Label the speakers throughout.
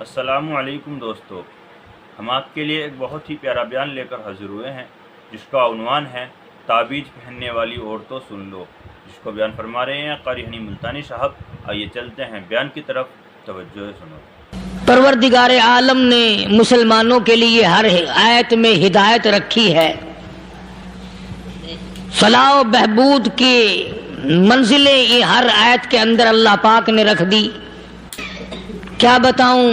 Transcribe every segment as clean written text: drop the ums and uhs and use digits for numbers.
Speaker 1: السلام علیکم دوستو، ہم آپ کے لیے ایک بہت ہی پیارا بیان لے کر حاضر ہوئے ہیں جس کا عنوان ہے تعویذ پہننے والی عورتوں سن لو، جس کو بیان فرما رہے ہیں قاری حنی ملتانی صاحب۔ آئیے چلتے ہیں بیان کی طرف، توجہ سنو۔
Speaker 2: پروردگار عالم نے مسلمانوں کے لیے ہر آیت میں ہدایت رکھی ہے، فلاح و بہبود کی منزلیں یہ ہر آیت کے اندر اللہ پاک نے رکھ دی۔ کیا بتاؤں،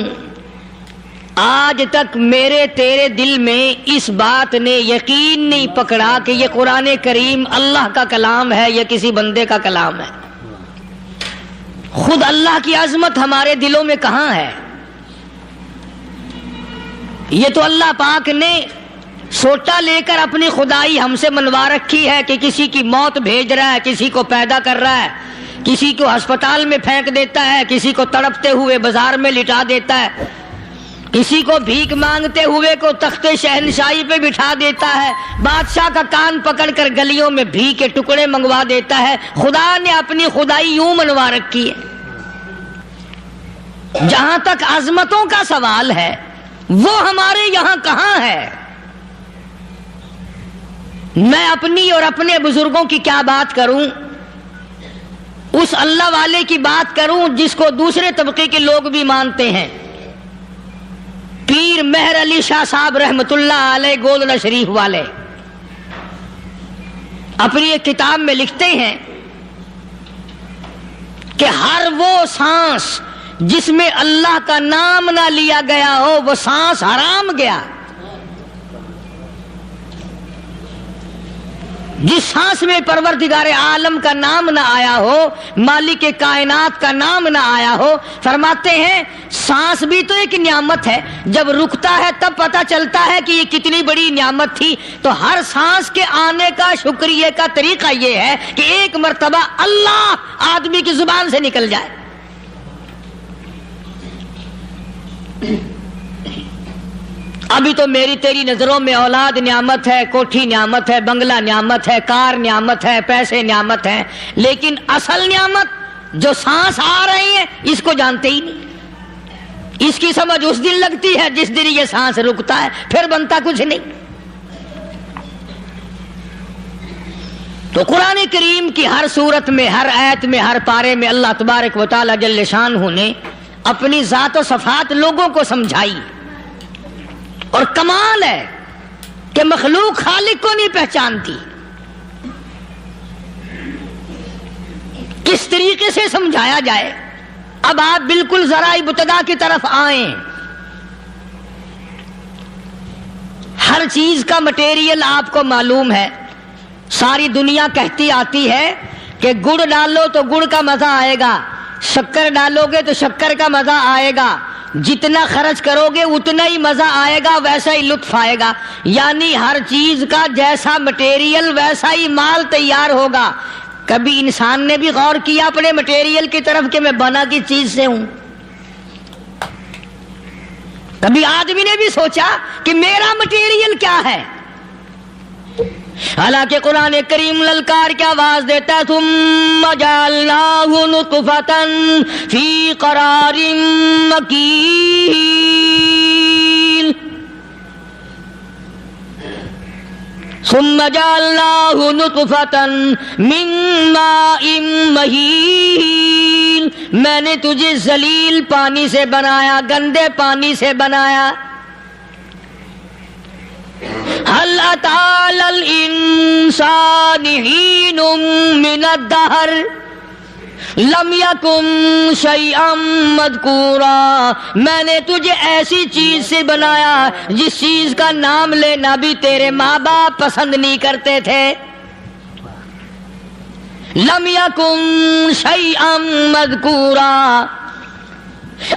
Speaker 2: آج تک میرے تیرے دل میں اس بات نے یقین نہیں پکڑا کہ یہ قرآن کریم اللہ کا کلام ہے یا کسی بندے کا کلام ہے۔ خود اللہ کی عظمت ہمارے دلوں میں کہاں ہے؟ یہ تو اللہ پاک نے سوٹا لے کر اپنی خدائی ہم سے منوا رکھی ہے کہ کسی کی موت بھیج رہا ہے، کسی کو پیدا کر رہا ہے، کسی کو ہسپتال میں پھینک دیتا ہے، کسی کو تڑپتے ہوئے بازار میں لٹا دیتا ہے، کسی کو بھیک مانگتے ہوئے کو تخت شہنشاہی پہ بٹھا دیتا ہے، بادشاہ کا کان پکڑ کر گلیوں میں بھیک کے ٹکڑے منگوا دیتا ہے۔ خدا نے اپنی خدائی یوں منوا رکھی ہے۔ جہاں تک عظمتوں کا سوال ہے وہ ہمارے یہاں کہاں ہے؟ میں اپنی اور اپنے بزرگوں کی کیا بات کروں، اس اللہ والے کی بات کروں جس کو دوسرے طبقے کے لوگ بھی مانتے ہیں۔ پیر مہر علی شاہ صاحب رحمت اللہ علیہ گولڈا شریف والے اپنی ایک کتاب میں لکھتے ہیں کہ ہر وہ سانس جس میں اللہ کا نام نہ لیا گیا ہو وہ سانس حرام گیا۔ جس سانس میں پروردگار عالم کا نام نہ آیا ہو، مالک کائنات کا نام نہ آیا ہو، فرماتے ہیں سانس بھی تو ایک نعمت ہے، جب رکتا ہے تب پتہ چلتا ہے کہ یہ کتنی بڑی نعمت تھی۔ تو ہر سانس کے آنے کا شکریہ کا طریقہ یہ ہے کہ ایک مرتبہ اللہ آدمی کی زبان سے نکل جائے۔ ابھی تو میری تیری نظروں میں اولاد نعمت ہے، کوٹھی نعمت ہے، بنگلہ نعمت ہے، کار نعمت ہے، پیسے نعمت ہے، لیکن اصل نعمت جو سانس آ رہی ہے اس کو جانتے ہی نہیں۔ اس کی سمجھ اس دن لگتی ہے جس دن یہ سانس رکتا ہے، پھر بنتا کچھ نہیں۔ تو قرآن کریم کی ہر صورت میں، ہر آیت میں، ہر پارے میں اللہ تبارک و تعالی جل شانہ نے اپنی ذات و صفات لوگوں کو سمجھائی۔ اور کمال ہے کہ مخلوق خالق کو نہیں پہچانتی۔ کس طریقے سے سمجھایا جائے؟ اب آپ بالکل ذرا ابتدا کی طرف آئیں۔ ہر چیز کا مٹیریل آپ کو معلوم ہے۔ ساری دنیا کہتی آتی ہے کہ گڑ ڈالو تو گڑ کا مزہ آئے گا، شکر ڈالو گے تو شکر کا مزہ آئے گا، جتنا خرچ کرو گے اتنا ہی مزہ آئے گا، ویسا ہی لطف آئے گا۔ یعنی ہر چیز کا جیسا مٹیریل ویسا ہی مال تیار ہوگا۔ کبھی انسان نے بھی غور کیا اپنے مٹیریل کی طرف کہ میں بنا کس چیز سے ہوں؟ کبھی آدمی نے بھی سوچا کہ میرا مٹیریل کیا ہے؟ حالانکہ قرآن کریم للکار کی آواز دیتا ہے ثم جعلناہ نطفۃ فی قرار مکین، ثم جعلناہ نطفۃ من ماء مہین، میں نے تجھے ذلیل پانی سے بنایا، گندے پانی سے بنایا۔ هل أتى على الإنسان حين من الدهر لم يكن شيئا مذكورا، میں نے تجھے ایسی چیز سے بنایا جس چیز کا نام لینا بھی تیرے ماں باپ پسند نہیں کرتے تھے۔ لم يكن شيئا مذكورا،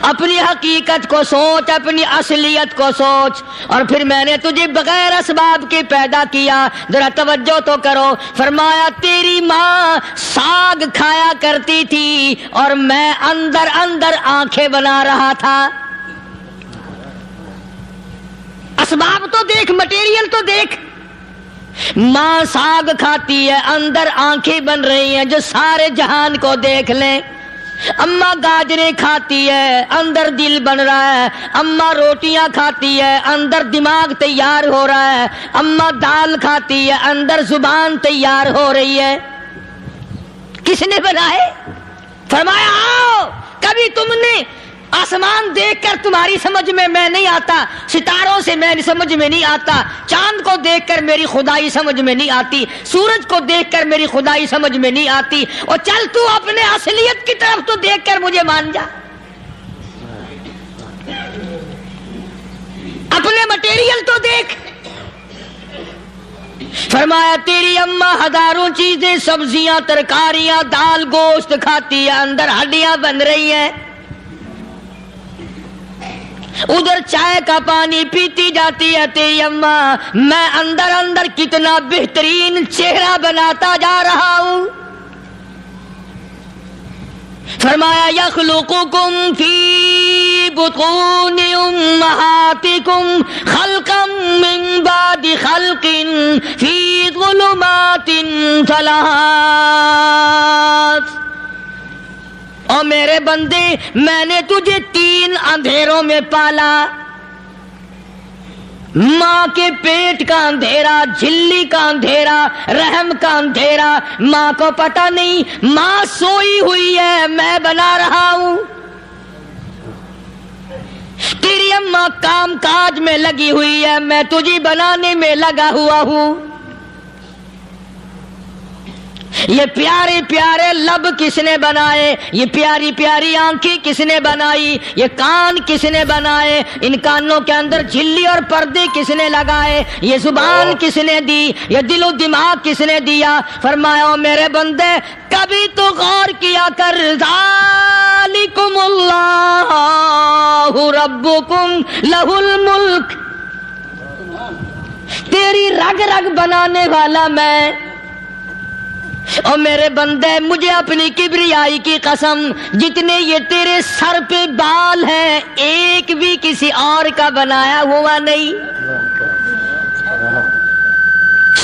Speaker 2: اپنی حقیقت کو سوچ، اپنی اصلیت کو سوچ۔ اور پھر میں نے تجھے بغیر اسباب کے پیدا کیا۔ ذرا توجہ تو کرو، فرمایا تیری ماں ساگ کھایا کرتی تھی اور میں اندر اندر آنکھیں بنا رہا تھا۔ اسباب تو دیکھ، مٹیریل تو دیکھ۔ ماں ساگ کھاتی ہے، اندر آنکھیں بن رہی ہیں جو سارے جہان کو دیکھ لیں۔ اماں گاجریں کھاتی ہے اندر دل بن رہا ہے، اماں روٹیاں کھاتی ہے اندر دماغ تیار ہو رہا ہے، اماں دال کھاتی ہے اندر زبان تیار ہو رہی ہے۔ کس نے بنائے؟ فرمایا آؤ، کبھی تم نے آسمان دیکھ کر تمہاری سمجھ میں نہیں آتا، ستاروں سے میں سمجھ میں نہیں آتا، چاند کو دیکھ کر میری خدائی سمجھ میں نہیں آتی، سورج کو دیکھ کر میری خدائی سمجھ میں نہیں آتی، اور چل تو اپنے اصلیت کی طرف تو دیکھ کر مجھے مان جا، اپنے مٹیریل تو دیکھ۔ فرمایا تیری اماں ہزاروں چیزیں، سبزیاں، ترکاریاں، دال، گوشت کھاتی ہے، اندر ہڈیاں بن رہی ہیں، ادھر چائے کا پانی پیتی جاتی ہے تیری اماں، میں اندر اندر کتنا بہترین چہرہ بناتا جا رہا ہوں۔ فرمایا یخلقکم فی بطون امہاتکم خلقا من بعد خلق فی ظلمات ثلاث، اور میرے بندے میں نے تجھے 3 اندھیروں میں پالا، ماں کے پیٹ کا اندھیرا، جھلی کا اندھیرا، رحم کا اندھیرا، ماں کو پتہ نہیں ماں سوئی ہوئی ہے، میں بنا رہا ہوں، تیری اماں کام کاج میں لگی ہوئی ہے، میں تجھے بنانے میں لگا ہوا ہوں۔ یہ پیارے پیارے لب کس نے بنائے، یہ پیاری پیاری آنکھیں کس نے بنائی، یہ کان کس نے بنائے، ان کانوں کے اندر جھلی اور پردے کس نے لگائے، یہ زبان کس نے دی، یہ دل و دماغ کس نے دیا۔ فرمایا میرے بندے کبھی تو غور کیا کر، ذالکم اللہ ربکم لہ الملک، تیری رگ رگ بنانے والا میں، اور میرے بندے مجھے اپنی کبریائی کی قسم، جتنے یہ تیرے سر پہ بال ہیں ایک بھی کسی اور کا بنایا ہوا نہیں،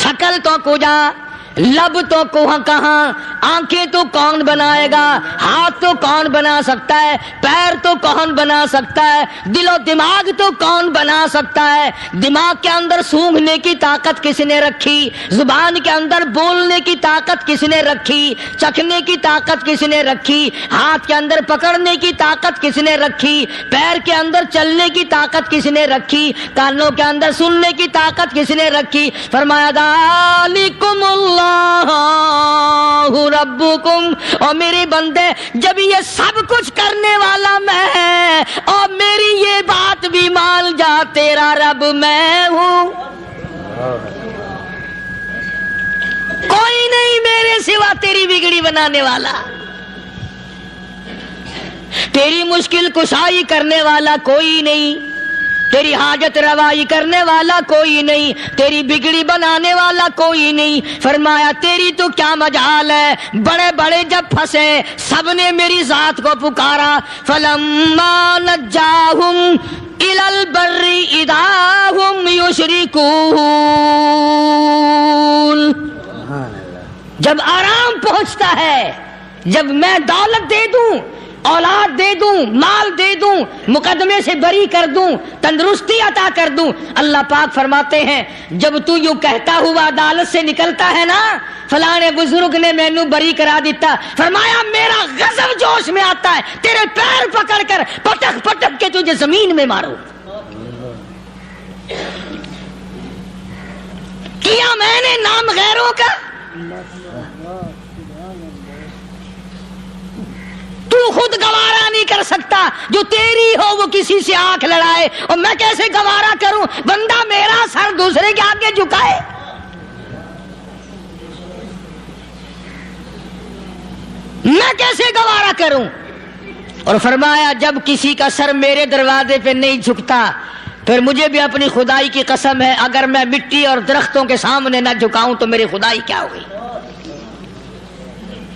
Speaker 2: شکل تو کجا، لب تو کہاں، آنکھیں تو کون بنائے گا، ہاتھ تو کون بنا سکتا ہے، پیر تو کون بنا سکتا ہے، دل و دماغ تو کون بنا سکتا ہے، دماغ کے اندر سونگھنے کی طاقت کس نے رکھی، زبان کے اندر بولنے کی طاقت کس نے رکھی، چکھنے کی طاقت کس نے رکھی، ہاتھ کے اندر پکڑنے کی طاقت کس نے رکھی، پیر کے اندر چلنے کی طاقت کس نے رکھی، کانوں کے اندر سننے کی طاقت کس نے رکھی۔ فرمایا ذالکم اللہ ربکم، اور میرے بندے جب یہ سب کچھ کرنے والا میں اور میری یہ بات بھی مان جا تیرا رب میں ہوں، کوئی نہیں میرے سوا تیری بگڑی بنانے والا، تیری مشکل کشائی کرنے والا کوئی نہیں، تیری حاجت روائی کرنے والا کوئی نہیں، تیری بگڑی بنانے والا کوئی نہیں۔ فرمایا تیری تو کیا مجال ہے، بڑے بڑے جب پھنسے سب نے میری ذات کو پکارا، فلما نجاہم الی البر اذا ہم یشرکون، جب آرام پہنچتا ہے، جب میں دولت دے دوں، اولاد دے دوں، مال دے دوں، مقدمے سے بری کر دوں، تندرستی عطا کر دوں، اللہ پاک فرماتے ہیں جب تو یوں کہتا ہوا عدالت سے نکلتا ہے نا، فلاں بزرگ نے مینوں بری کرا دیتا، فرمایا میرا غضب جوش میں آتا ہے، تیرے پیر پکڑ کر پٹک پٹک کے تجھے زمین میں ماروں۔ کیا میں نے نام غیروں کا، تو خود گوارا نہیں کر سکتا، جو تیری ہو وہ کسی سے آنکھ لڑائے، اور میں کیسے گوارا کروں بندہ میرا سر دوسرے کے آگے جھکائے۔ میں کیسے گوارا کروں؟ اور فرمایا جب کسی کا سر میرے دروازے پہ نہیں جھکتا، پھر مجھے بھی اپنی خدائی کی قسم ہے اگر میں مٹی اور درختوں کے سامنے نہ جھکاؤں تو میری خدائی کیا ہوگی؟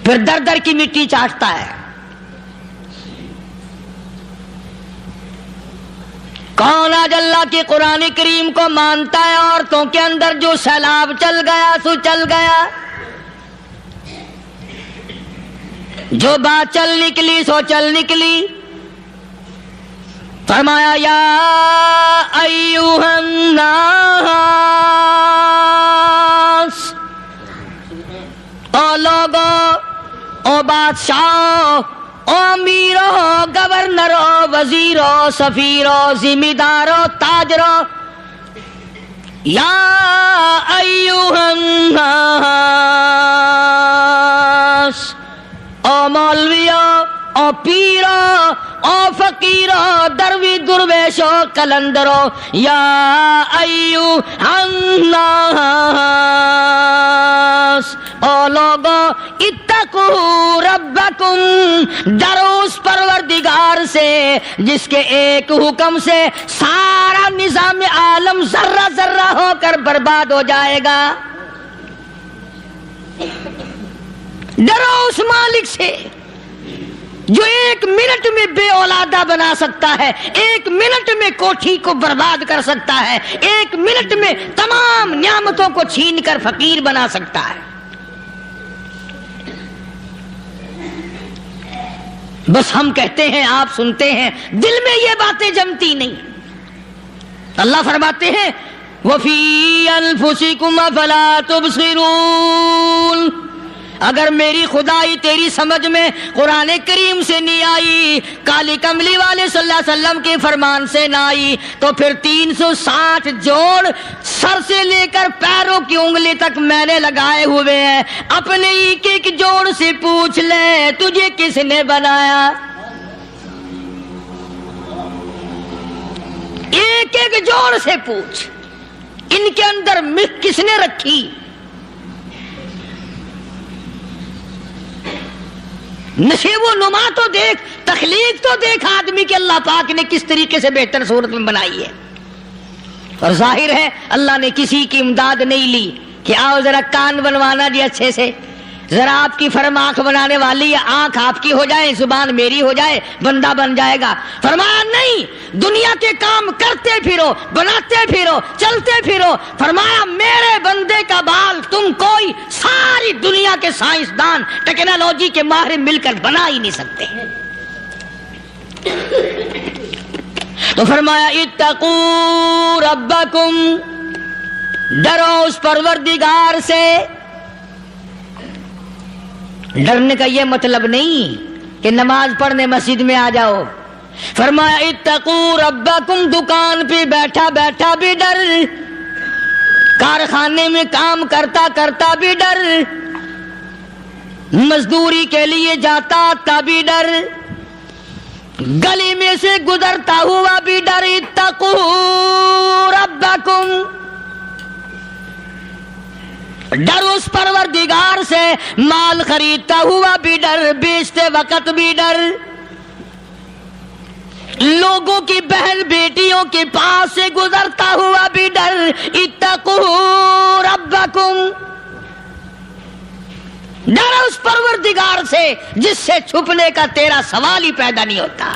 Speaker 2: پھر در در کی مٹی چاٹتا ہے۔ کون آج اللہ کے قرآن کریم کو مانتا ہے؟ عورتوں کے اندر جو سیلاب چل گیا سو چل گیا، جو بات چل نکلی سو چل نکلی. فرمایا یا ایھا الناس، او لوگو، او بادشاہ، او امیرو، گورنرو، وزیرو، سفیرو، ذمہ دارو، تاجرو، یا ایھا الناس، او مولویو، او پیرو، او فقیرو، دروی درویشو، کلندرو، یا ایھا الناس، او لوگو، اتقوا ربکم، ڈرو اس پروردگار سے جس کے ایک حکم سے سارا نظام عالم ذرہ ذرہ ہو کر برباد ہو جائے گا. ڈرو اس مالک سے جو ایک منٹ میں بے اولادہ بنا سکتا ہے، ایک منٹ میں کوٹھی کو برباد کر سکتا ہے، ایک منٹ میں تمام نعمتوں کو چھین کر فقیر بنا سکتا ہے. بس ہم کہتے ہیں، آپ سنتے ہیں، دل میں یہ باتیں جمتی نہیں. اللہ فرماتے ہیں وَفِي أَنفُسِكُمْ أَفَلَا تُبْصِرُونَ. اگر میری خدائی تیری سمجھ میں قرآن کریم سے نہیں آئی، کالی کملی والے صلی اللہ علیہ وسلم کے فرمان سے نہ آئی، تو پھر 360 جوڑ سر سے لے کر پیروں کی انگلی تک میں نے لگائے ہوئے ہیں. اپنے ایک ایک جوڑ سے پوچھ لے تجھے کس نے بنایا. ایک ایک جوڑ سے پوچھ، ان کے اندر مکھ کس نے رکھی. نشیب و نما تو دیکھ، تخلیق تو دیکھ آدمی کے اللہ پاک نے کس طریقے سے بہتر صورت میں بنائی ہے. اور ظاہر ہے اللہ نے کسی کی امداد نہیں لی کہ آؤ ذرا کان بنوانا جی اچھے سے، ذرا آپ کی فرم آنکھ بنانے والی ہے، آنکھ آپ کی ہو جائے، زبان میری ہو جائے، بندہ بن جائے گا. فرمایا نہیں، دنیا کے کام کرتے پھرو، بناتے پھرو، چلتے پھرو. فرمایا میرے بندے کا بال تم کوئی ساری دنیا کے سائنسدان، ٹیکنالوجی کے ماہر مل کر بنا ہی نہیں سکتے. تو فرمایا اتقوا ربکم، ڈرو اس پروردگار سے. ڈرنے کا یہ مطلب نہیں کہ نماز پڑھنے مسجد میں آ جاؤ. فرمایا اتقوا ربکم، دکان پہ بیٹھا بیٹھا بھی ڈر، کارخانے میں کام کرتا کرتا بھی ڈر، مزدوری کے لیے جاتا تب بھی ڈر، گلی میں سے گزرتا ہوا بھی ڈر. اتقوا ربکم، ڈر اس پروردگار سے. مال خریدتا ہوا بھی ڈر، بیچتے وقت بھی ڈر، لوگوں کی بہن بیٹیوں کے پاس سے گزرتا ہوا بھی ڈر. اتقوا ربکم، ڈر اس پروردگار سے جس سے چھپنے کا تیرا سوال ہی پیدا نہیں ہوتا.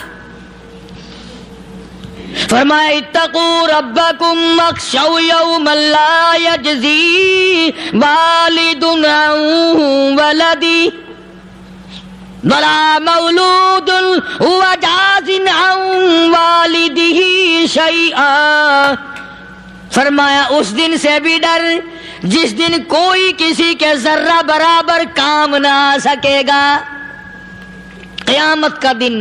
Speaker 2: فرمایا اتقوا ربکم واخشوا یوما لا یجزی والد عن ولدی ولا مولود هو جاز عن والدہ شیئا. فرمایا اس دن سے بھی ڈر جس دن کوئی کسی کے ذرہ برابر کام نہ آ سکے گا. قیامت کا دن،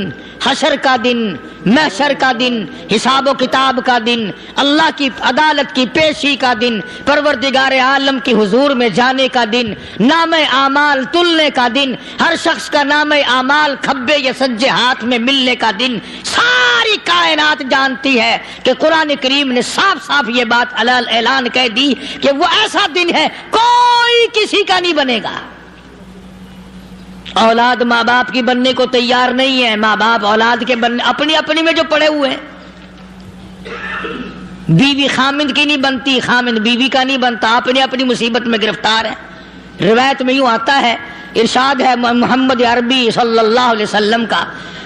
Speaker 2: حشر کا دن، محشر کا دن، حساب و کتاب کا دن، اللہ کی عدالت کی پیشی کا دن، پروردگار عالم کی حضور میں جانے کا دن، نام اعمال تلنے کا دن، ہر شخص کا نام اعمال کھبے یا سجے ہاتھ میں ملنے کا دن. ساری کائنات جانتی ہے کہ قرآن کریم نے صاف صاف یہ بات اعلان کہہ دی کہ وہ ایسا دن ہے کوئی کسی کا نہیں بنے گا. اولاد ماں باپ کی بننے کو تیار نہیں ہے، ماں باپ اولاد کے بننے اپنی اپنی میں جو پڑے ہوئے ہیں. بیوی خامند کی نہیں بنتی، خامند بیوی کا نہیں بنتا، اپنی اپنی مصیبت میں گرفتار ہے. روایت میں یوں آتا ہے، ارشاد ہے محمد عربی صلی اللہ علیہ وسلم کا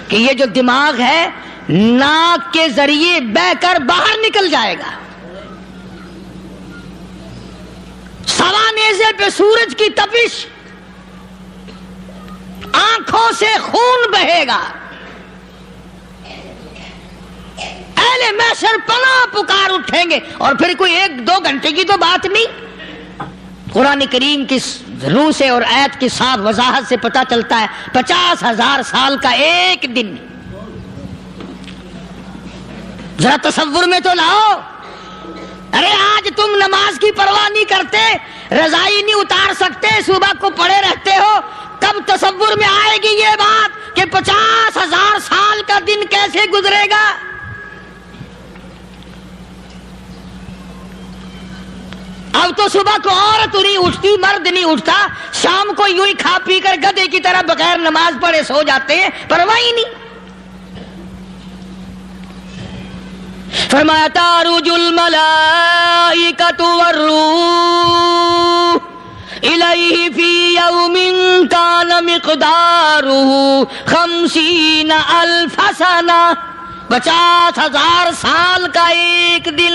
Speaker 2: کہ یہ جو دماغ ہے ناک کے ذریعے بہ کر باہر نکل جائے گا. سوا نیزے پہ سورج کی تپش آنکھوں سے خون بہے گا، اہل محشر پناہ پکار اٹھیں گے، اور پھر کوئی 1-2 گھنٹے کی تو بات نہیں۔ قرآن کریم کی روح سے اور آیت کی صاف وضاحت سے پتہ چلتا ہے 50,000 سال کا ایک دن۔ ذرا تصور میں تو لاؤ، ارے آج تم نماز کی پرواہ نہیں کرتے، رضائی نہیں اتار سکتے، صبح کو پڑے رہتے ہو، کب تصور میں آئے گی یہ بات کہ 50,000 سال کا دن کیسے گزرے گا؟ اب تو صبح کو عورت نہیں اٹھتی، مرد نہیں اٹھتا، شام کو یوں ہی کھا پی کر گدھے کی طرح بغیر نماز پڑھے سو جاتے ہیں، پرواہ ہی نہیں۔ فرمایا تعرج الملائکۃ والروح الیہ فی یوم کان مقدارہ 50,000 سنہ، 50,000 سال کا ایک دن۔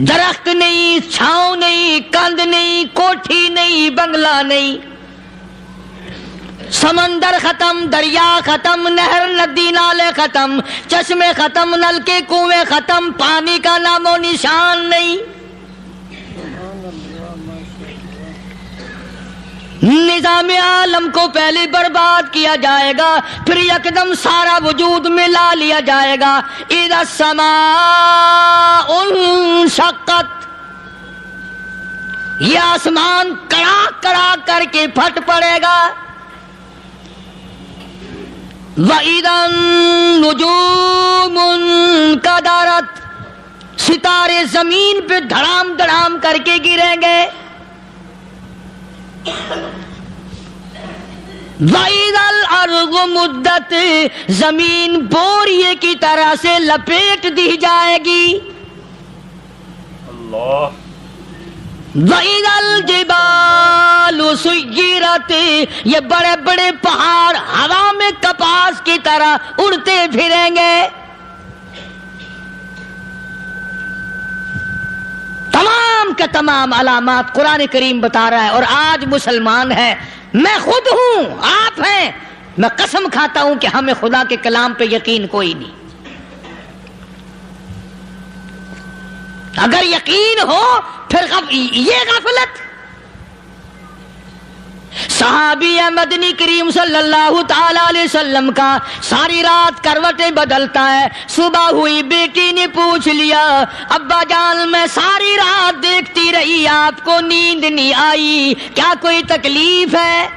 Speaker 2: درخت نہیں، چھاؤں نہیں، کند نہیں، کوٹھی نہیں، بنگلہ نہیں، سمندر ختم، دریا ختم، نہر ندی نالے ختم، چشمے ختم، نلکے کنویں ختم، پانی کا نام و نشان نہیں۔ نظام عالم کو پہلے برباد کیا جائے گا، پھر یکدم سارا وجود ملا لیا جائے گا۔ اذا السماء انشقت، یہ آسمان کڑاک کڑاک کر کے پھٹ پڑے گا۔ وَإِذَا النُّجُومُ انْكَدَرَتْ، ستارے زمین پہ دھڑام دھڑام کر کے گریں گے۔ وَإِذَا الْأَرْضُ مُدَّتْ، زمین بوریے کی طرح سے لپیٹ دی جائے گی۔
Speaker 1: اللہ۔
Speaker 2: وَإِذَا الْجِبَالُ سُيِّرَتْ، یہ بڑے بڑے پہاڑ ہوا میں کپاس کی طرح اڑتے پھریں گے۔ تمام کے تمام علامات قرآن کریم بتا رہا ہے، اور آج مسلمان ہے، میں خود ہوں، آپ ہیں، میں قسم کھاتا ہوں کہ ہمیں خدا کے کلام پہ یقین کوئی نہیں۔ اگر یقین ہو پھر یہ غفلت۔ صحابی مدنی کریم صلی اللہ تعالی علیہ وسلم کا ساری رات کروٹیں بدلتا ہے، صبح ہوئی بیٹی نے پوچھ لیا ابا جان میں ساری رات دیکھتی رہی آپ کو نیند نہیں آئی، کیا کوئی تکلیف ہے؟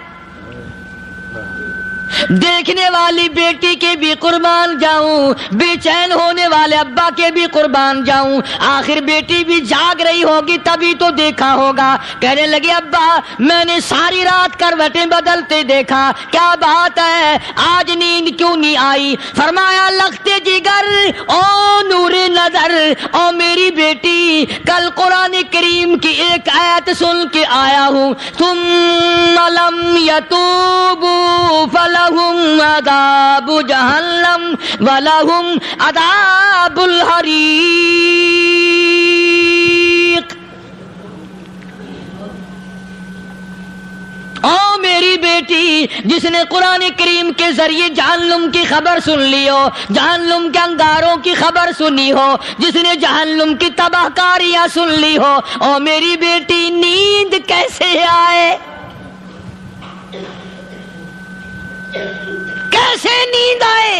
Speaker 2: دیکھنے والی بیٹی کے بھی قربان جاؤں، بے چین ہونے والے ابا کے بھی قربان جاؤں، آخر بیٹی بھی جاگ رہی ہوگی تبھی تو دیکھا ہوگا۔ کہنے لگے ابا میں نے ساری رات کروٹیں بدلتے دیکھا، کیا بات ہے آج نیند کیوں نہیں آئی؟ فرمایا لختے جگر او نور نظر، او میری بیٹی کل قرآن کریم کی ایک آیت سن کے آیا ہوں، ثم لم یتوبوا فلہم عذاب جہنم ولہم عذاب الحریق۔ او میری بیٹی جس نے قرآن کریم کے ذریعے جہنم کی خبر سن لی ہو، جہنم کے انگاروں کی خبر سنی ہو، جس نے جہنم کی تباہ کاریاں سن لی ہو، او میری بیٹی نیند کیسے آئے؟ کیسے نیند آئے؟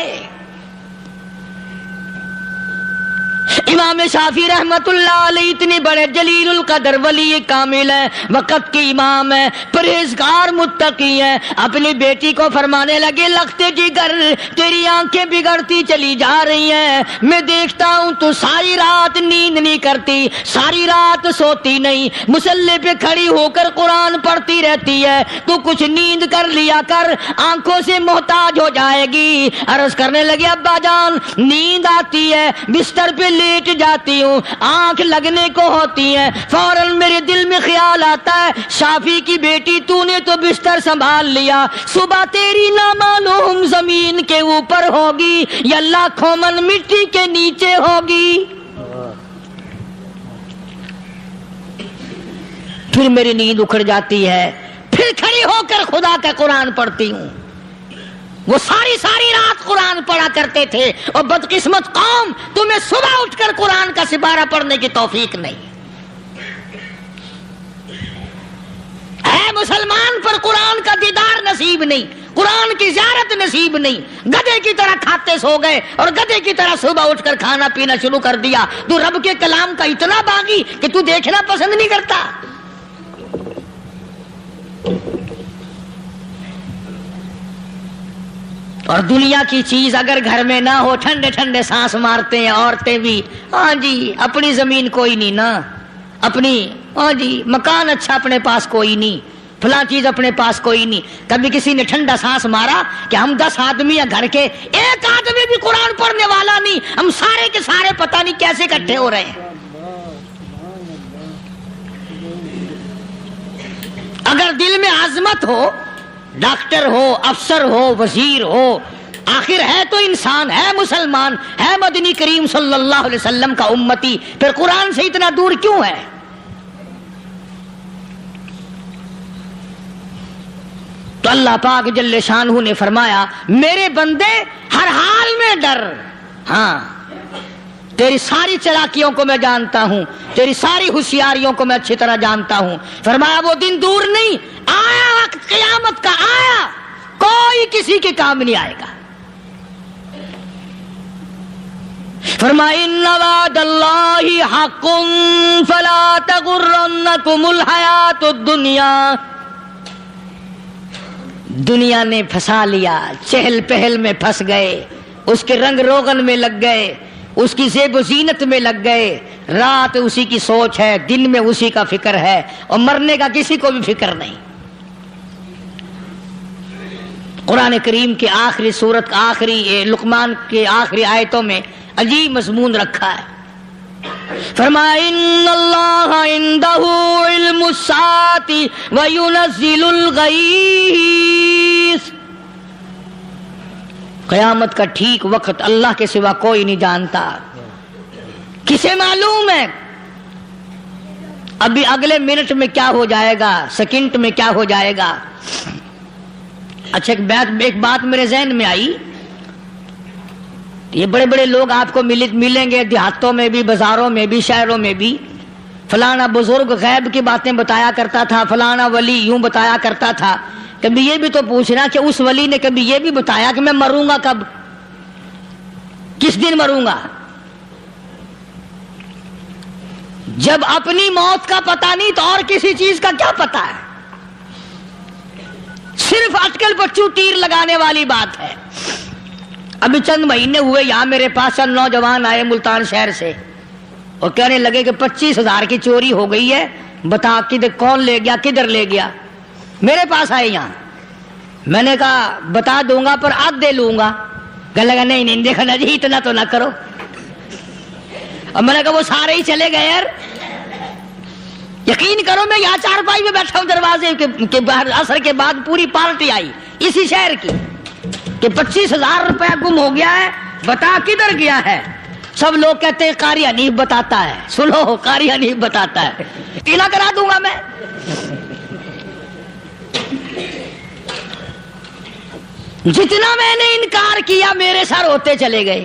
Speaker 2: امام شافعی رحمت اللہ علیہ اتنے بڑے جلیل القدر ولی کامل ہیں، وقت کے امام ہیں، پرہیزگار متقی ہیں، اپنی بیٹی کو فرمانے لگے لختے جگر تیری آنکھیں بگڑتی چلی جا رہی ہیں، میں دیکھتا ہوں تو ساری رات نیند نہیں کرتی، ساری رات سوتی نہیں، مصلی پہ کھڑی ہو کر قرآن پڑھتی رہتی ہے، تو کچھ نیند کر لیا کر، آنکھوں سے محتاج ہو جائے گی۔ عرض کرنے لگے ابا جان نیند آتی ہے، بستر پہ لیٹ جاتی ہوں، آنکھ لگنے کو ہوتی ہے، فوراً میرے دل میں خیال آتا ہے شافی کی بیٹی تو نے تو بستر سنبھال لیا، صبح تیری نامعلوم زمین کے اوپر ہوگی یا لاکھوں من مٹی کے نیچے ہوگی۔ پھر میری نیند اکھڑ جاتی ہے، پھر کھڑی ہو کر خدا کا قرآن پڑھتی ہوں۔ وہ ساری رات قرآن پڑھا کرتے تھے، اور بدقسمت قوم، تمہیں صبح اٹھ کر قرآن کا سپارہ پڑھنے کی توفیق نہیں ہے۔ مسلمان پر قرآن کا دیدار نصیب نہیں، قرآن کی زیارت نصیب نہیں، گدھے کی طرح کھاتے سو گئے اور گدھے کی طرح صبح اٹھ کر کھانا پینا شروع کر دیا۔ تو رب کے کلام کا اتنا باغی کہ تو دیکھنا پسند نہیں کرتا۔ اور دنیا کی چیز اگر گھر میں نہ ہو، ٹھنڈے ٹھنڈے سانس مارتے ہیں عورتیں بھی، ہاں جی اپنی زمین کوئی نہیں نا، اپنی ہاں جی مکان اچھا اپنے پاس کوئی نہیں، فلاں چیز اپنے پاس کوئی نہیں۔ کبھی کسی نے ٹھنڈا سانس مارا کہ ہم 10 آدمی ہیں گھر کے، ایک آدمی بھی قرآن پڑھنے والا نہیں، ہم سارے کے سارے پتہ نہیں کیسے اکٹھے ہو رہے ہیں۔ اگر دل میں عظمت ہو، ڈاکٹر ہو، افسر ہو، وزیر ہو، آخر ہے تو انسان، ہے مسلمان، ہے مدنی کریم صلی اللہ علیہ وسلم کا امتی، پھر قرآن سے اتنا دور کیوں ہے؟ تو اللہ پاک جل شانہ نے فرمایا میرے بندے ہر حال میں ڈر، ہاں تیری ساری چلاکیوں کو میں جانتا ہوں، تیری ساری ہوشیاریوں کو میں اچھی طرح جانتا ہوں۔ فرمایا وہ دن دور نہیں، آیا وقت قیامت کا، آیا، کوئی کسی کے کام نہیں آئے گا۔ فرمایا ان وعد اللہ حق فلا تغرنکم الحیات الدنیا۔ دنیا نے پھنسا لیا، چہل پہل میں پھنس گئے، اس کے رنگ روغن میں لگ گئے، اس کی زیب و زینت میں لگ گئے، رات اسی کی سوچ ہے، دن میں اسی کا فکر ہے، اور مرنے کا کسی کو بھی فکر نہیں۔ قرآن کریم کے آخری سورت کا آخری لقمان کے آخری آیتوں میں عجیب مضمون رکھا ہے۔ فرمایا ان اللہ عندہ علم الساعۃ وینزل الغیث۔ قیامت کا ٹھیک وقت اللہ کے سوا کوئی نہیں جانتا۔ کسے معلوم ہے ابھی اگلے منٹ میں کیا ہو جائے گا، سیکنڈ میں کیا ہو جائے گا؟ اچھا ایک بات میرے ذہن میں آئی، یہ بڑے بڑے لوگ آپ کو ملیں گے دیہاتوں میں بھی، بازاروں میں بھی، شہروں میں بھی، فلانا بزرگ غیب کی باتیں بتایا کرتا تھا، فلانا ولی یوں بتایا کرتا تھا۔ کبھی یہ بھی تو پوچھنا کہ اس ولی نے کبھی یہ بھی بتایا کہ میں مروں گا کب، کس دن مروں گا؟ جب اپنی موت کا پتہ نہیں تو اور کسی چیز کا کیا پتہ ہے؟ صرف اٹکل پچو تیر لگانے والی بات ہے۔ ابھی چند مہینے ہوئے یہاں میرے پاس چند نوجوان آئے ملتان شہر سے، اور کہنے لگے کہ 25,000 کی چوری ہو گئی ہے، بتا کدھر کون لے گیا، کدھر لے گیا؟ میرے پاس آئے یہاں، میں نے کہا بتا دوں گا پر آدھے لوں گا۔ کہنے لگا نہیں دیکھا نا جی اتنا تو نہ کرو۔ اور میں نے کہا وہ سارے ہی چلے گئے یار، یقین کرو میں یہاں چارپائی میں بیٹھا ہوں دروازے کے باہر، عصر کے بعد پوری پارٹی آئی اسی شہر کی کہ 25,000 روپیہ گم ہو گیا ہے، بتا کدھر گیا ہے؟ سب لوگ کہتے ہیں قاری حنیف بتاتا ہے، سنو قاری حنیف بتاتا ہے، ٹیلا کرا دوں گا میں۔ جتنا میں نے انکار کیا میرے سر ہوتے چلے گئے،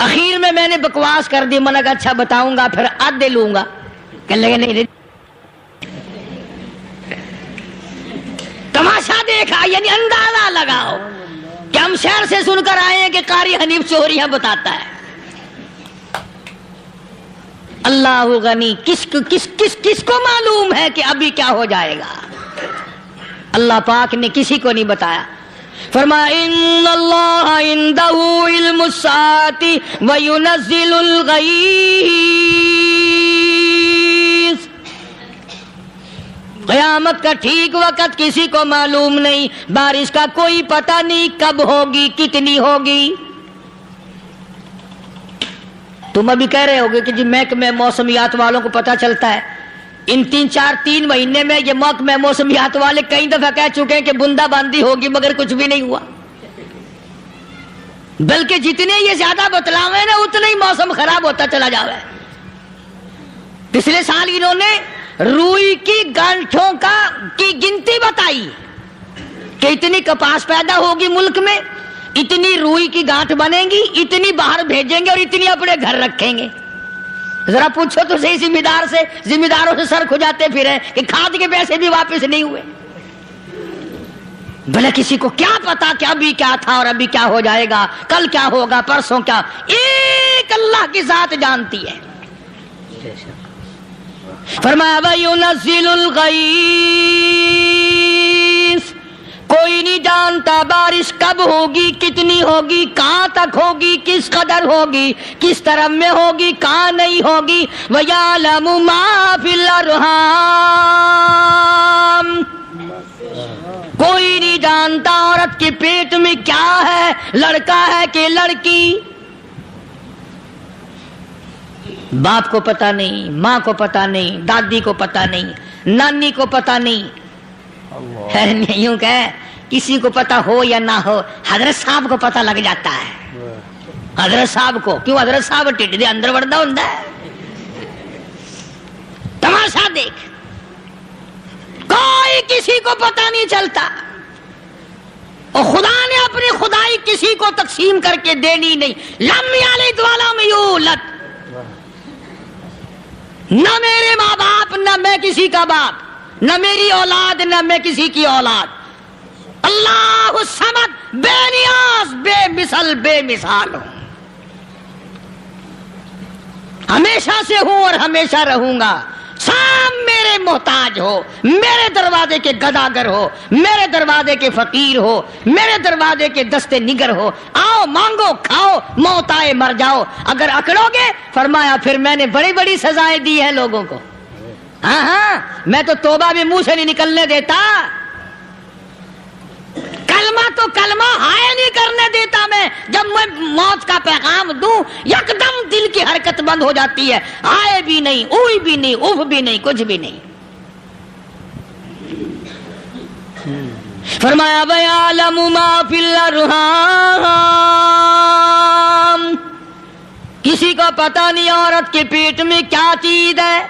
Speaker 2: اخیر میں نے بکواس کر دی، میں نے کہا اچھا بتاؤں گا پھر آدھے لوں گا۔ کہنے لگے نہیں تماشا دیکھا، یعنی اندازہ لگاؤ کہ ہم شہر سے سن کر آئے ہیں کہ قاری حنیف چوریاں بتاتا ہے۔ اللہ غنی، کس کو معلوم ہے کہ ابھی کیا ہو جائے گا؟ اللہ پاک نے کسی کو نہیں بتایا۔ فرمایا ان اللہ عندہ علم الساعۃ وینزل الغیث۔ قیامت کا ٹھیک وقت کسی کو معلوم نہیں، بارش کا کوئی پتہ نہیں کب ہوگی، کتنی ہوگی۔ تم ابھی کہہ رہے ہوگے کہ جی محکمہ موسمیات والوں کو پتہ چلتا ہے، ان 3 مہینے میں یہ محکمہ موسمیات والے کئی دفعہ کہہ چکے ہیں کہ بندہ باندی ہوگی، مگر کچھ بھی نہیں ہوا۔ بلکہ جتنے یہ زیادہ بتلاوے نا اتنا ہی موسم خراب ہوتا چلا جاوے۔ پچھلے سال انہوں نے روئی کی گانٹھوں کی گنتی بتائی کہ اتنی کپاس پیدا ہوگی ملک میں، اتنی روئی کی گانٹھ بنے گی، اتنی باہر بھیجیں گے اور اتنی اپنے گھر رکھیں گے۔ ذرا پوچھو تو صحیح ذمہ داروں سے سر کھجاتے پھرے کہ کھاد کے پیسے بھی واپس نہیں ہوئے۔ بھلے کسی کو کیا پتا کہ ابھی کیا تھا اور ابھی کیا ہو جائے گا، کل کیا ہوگا، پرسوں کیا، ایک اللہ کی ذات جانتی ہے۔ فرمایا وَيُنَزِّلُ الْغَيْثَ، کوئی نہیں جانتا بارش کب ہوگی، کتنی ہوگی، کہاں تک ہوگی، کس قدر ہوگی، کس طرف میں ہوگی، کہاں نہیں ہوگی۔ وَيَعْلَمُ مَا فِي الْأَرْحَامِ، کوئی نہیں جانتا عورت کے پیٹ میں کیا ہے، لڑکا ہے کہ لڑکی۔ باپ کو پتہ نہیں، ماں کو پتہ نہیں، دادی کو پتہ نہیں، نانی کو پتہ نہیں، یوں کہ کسی کو پتہ ہو یا نہ ہو، حضرت صاحب کو پتہ لگ جاتا ہے۔ حضرت صاحب کو کیوں؟ حضرت صاحب ٹھڈ دے اندر وڑدا ہوندا ہے۔ تماشا دیکھ، کوئی کسی کو پتہ نہیں چلتا، اور خدا نے اپنی خدائی کسی کو تقسیم کر کے دینی نہیں۔ لم یلد ولم یولد، نہ میرے ماں باپ، نہ میں کسی کا باپ، نہ میری اولاد، نہ میں کسی کی اولاد۔ اللہ الصمد، بے نیاز، بے مثل، بے مثال ہوں، ہمیشہ سے ہوں اور ہمیشہ رہوں گا۔ سام میرے محتاج ہو، میرے دروازے کے گداگر ہو، میرے دروازے کے فقیر ہو، میرے دروازے کے دستے نگر ہو، آؤ مانگو کھاؤ، موت آئے مر جاؤ۔ اگر اکڑو گے، فرمایا پھر میں نے بڑی بڑی سزائیں دی ہیں لوگوں کو۔ ہاں میں تو توبہ بھی منہ سے نہیں نکلنے دیتا، کلمہ تو کلمہ ہائے نہیں کرنے دیتا میں۔ جب میں موت کا پیغام دوں، یکدم دل کی حرکت بند ہو جاتی ہے، آئے بھی نہیں، اوئی بھی نہیں، اف بھی نہیں، کچھ بھی نہیں۔ فرمایا وَيَعْلَمُ مَا فِي الْأَرْحَامِ، کسی کو پتہ نہیں عورت کے پیٹ میں کیا چیز ہے۔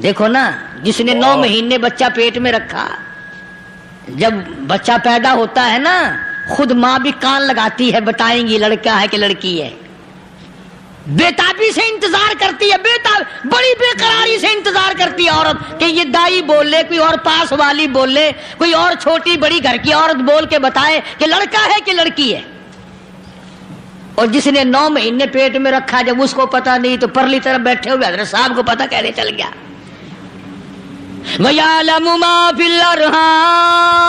Speaker 2: دیکھو نا، جس نے 9 مہینے بچہ پیٹ میں رکھا، جب بچہ پیدا ہوتا ہے نا، خود ماں بھی کان لگاتی ہے، بتائیں گی لڑکا ہے کہ لڑکی ہے۔ بےتابی سے انتظار کرتی ہے، بڑی بے قراری سے انتظار کرتی ہے عورت کہ یہ دائی بول لے، کوئی اور پاس والی بول لے، کوئی اور چھوٹی بڑی گھر کی عورت بول کے بتائے کہ لڑکا ہے کہ لڑکی ہے۔ اور جس نے 9 مہینے پیٹ میں رکھا، جب اس کو پتا نہیں تو پرلی طرف بیٹھے ہوئے حضرت صاحب کو پتا کیسے چل گیا۔ وَيَعْلَمُ مَا فِي الْأَرْحَامِ،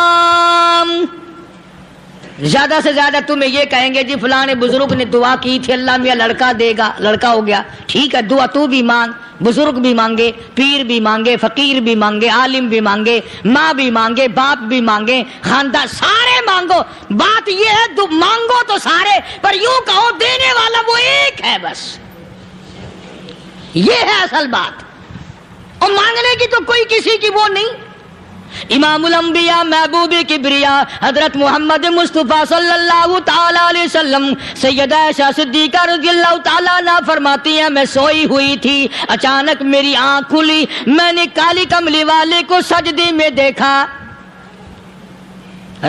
Speaker 2: زیادہ سے زیادہ تمہیں یہ کہیں گے جی فلاں بزرگ نے دعا کی تھی، اللہ میاں لڑکا دے گا، لڑکا ہو گیا، ٹھیک ہے، دعا تو بھی مانگ، بزرگ بھی مانگے، پیر بھی مانگے، فقیر بھی مانگے، عالم بھی مانگے، ماں بھی مانگے، باپ بھی مانگے، خاندان سارے مانگو۔ بات یہ ہے مانگو تو سارے، پر یوں کہو دینے والا وہ ایک ہے بس، یہ ہے اصل بات۔ اور مانگنے کی تو کوئی کسی کی وہ نہیں۔ امام الانبیاء محبوب کبریا حضرت محمد مصطفیٰ صلی اللہ تعالی علیہ وسلم سیدہ عائشہ صدیقہ رضی اللہ تعالیٰ عنہ فرماتی ہیں، میں سوئی ہوئی تھی، اچانک میری آنکھ کھلی، میں نے کالی کملی والے کو سجدے میں دیکھا،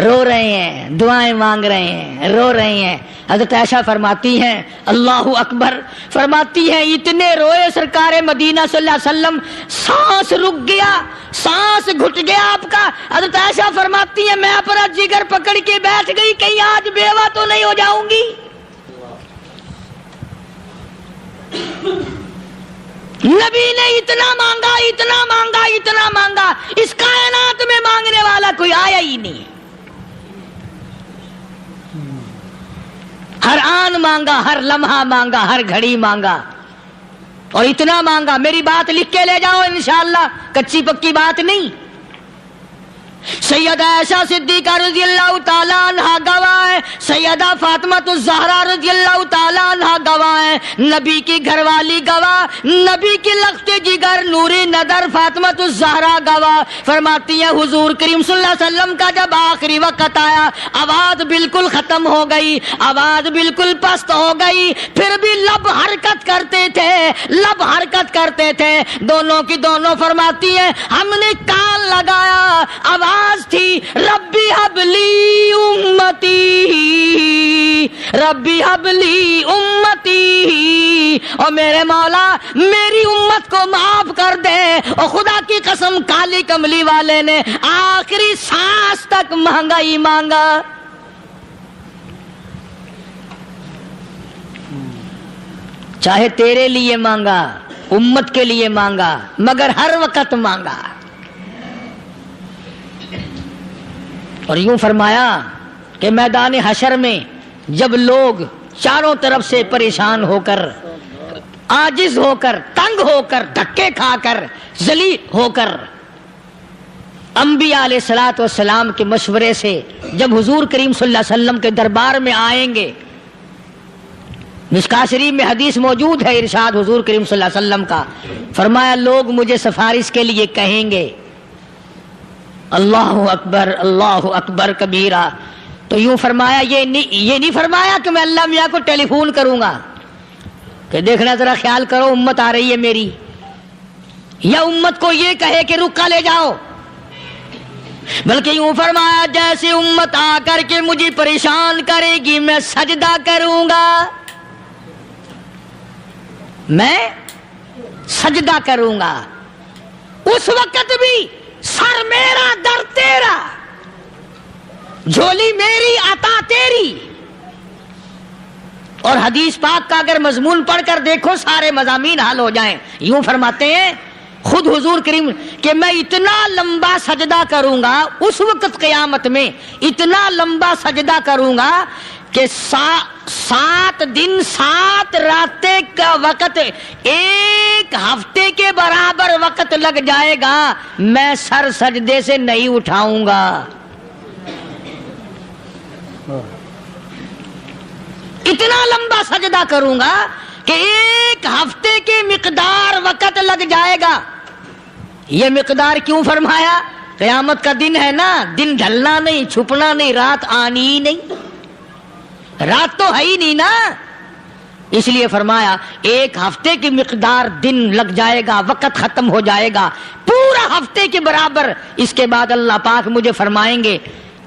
Speaker 2: رو رہے ہیں، دعائیں مانگ رہے ہیں، رو رہے ہیں۔ حضرت عائشہ فرماتی ہیں اللہ اکبر، فرماتی ہیں اتنے روئے سرکار مدینہ صلی اللہ علیہ وسلم، سانس رک گیا، سانس گھٹ گیا آپ کا۔ حضرت عائشہ فرماتی ہیں میں اپنا جگر پکڑ کے بیٹھ گئی، کہیں آج بیوہ تو نہیں ہو جاؤں گی۔ نبی نے اتنا مانگا، اتنا مانگا، اتنا مانگا، اس کائنات میں مانگنے والا کوئی آیا ہی نہیں۔ ہر آن مانگا، ہر لمحہ مانگا، ہر گھڑی مانگا، اور اتنا مانگا۔ میری بات لکھ کے لے جاؤ انشاءاللہ، کچی پکی بات نہیں۔ سیدہ عائشہ صدیقہ رضی اللہ تعالیٰ عنہ گواہ ہے، سیدہ سیدہ فاطمہ الزہرا رضی اللہ تعالی عنہا گواہ ہیں، نبی کی گھر والی گواہ، نبی کی لخت جگر نوری نظر فاطمہ الزہرا گواہ، فرماتی ہیں حضور کریم صلی اللہ علیہ وسلم کا جب آخری وقت آیا، آواز بالکل ختم ہو گئی، آواز بالکل پست ہو گئی، پھر بھی لب حرکت کرتے تھے، لب حرکت کرتے تھے، دونوں کی دونوں فرماتی ہیں ہم نے کان لگایا، آواز تھی ربی حبلی امتی، ربی حبلی امتی، اور میرے مولا میری امت کو معاف کر دے۔ اور خدا کی قسم کالی کملی والے نے آخری سانس تک مانگا ہی مانگا۔ چاہے تیرے لیے مانگا، امت کے لیے مانگا، مگر ہر وقت مانگا۔ اور یوں فرمایا کہ میدان حشر میں جب لوگ چاروں طرف سے پریشان ہو کر، عاجز ہو کر، تنگ ہو کر، دھکے کھا کر، ذلیل ہو کر، انبیاء علیہ الصلوۃ والسلام کے مشورے سے جب حضور کریم صلی اللہ علیہ وسلم کے دربار میں آئیں گے، مشکاۃ شریف میں حدیث موجود ہے، ارشاد حضور کریم صلی اللہ علیہ وسلم کا، فرمایا لوگ مجھے سفارش کے لیے کہیں گے اللہ اکبر کبیرہ، تو یوں فرمایا یہ نہیں فرمایا کہ میں اللہ میاں کو ٹیلی فون کروں گا کہ دیکھنا ذرا خیال کرو امت آ رہی ہے میری، یا امت کو یہ کہے کہ رکا لے جاؤ، بلکہ یوں فرمایا جیسے امت آ کر کے مجھے پریشان کرے گی میں سجدہ کروں گا، میں سجدہ کروں گا، اس وقت بھی سر میرا در تیرا، جھولی میری عطا تیری۔ اور حدیث پاک کا اگر مضمون پڑھ کر دیکھو سارے مضامین حل ہو جائیں۔ یوں فرماتے ہیں خود حضور کریم کہ میں اتنا لمبا سجدہ کروں گا اس وقت قیامت میں، اتنا لمبا سجدہ کروں گا کہ 7 دن 7 راتیں کا وقت 1 ہفتے کے برابر وقت لگ جائے گا، میں سر سجدے سے نہیں اٹھاؤں گا۔ اتنا لمبا سجدہ کروں گا کہ 1 ہفتے کے مقدار وقت لگ جائے گا۔ یہ مقدار کیوں فرمایا؟ قیامت کا دن ہے نا، دن ڈھلنا نہیں، چھپنا نہیں، رات آنی ہی نہیں، رات تو ہے ہی نہیں نا، اس لیے فرمایا 1 ہفتے کی مقدار دن لگ جائے گا، وقت ختم ہو جائے گا پورا ہفتے کے برابر۔ اس کے بعد اللہ پاک مجھے فرمائیں گے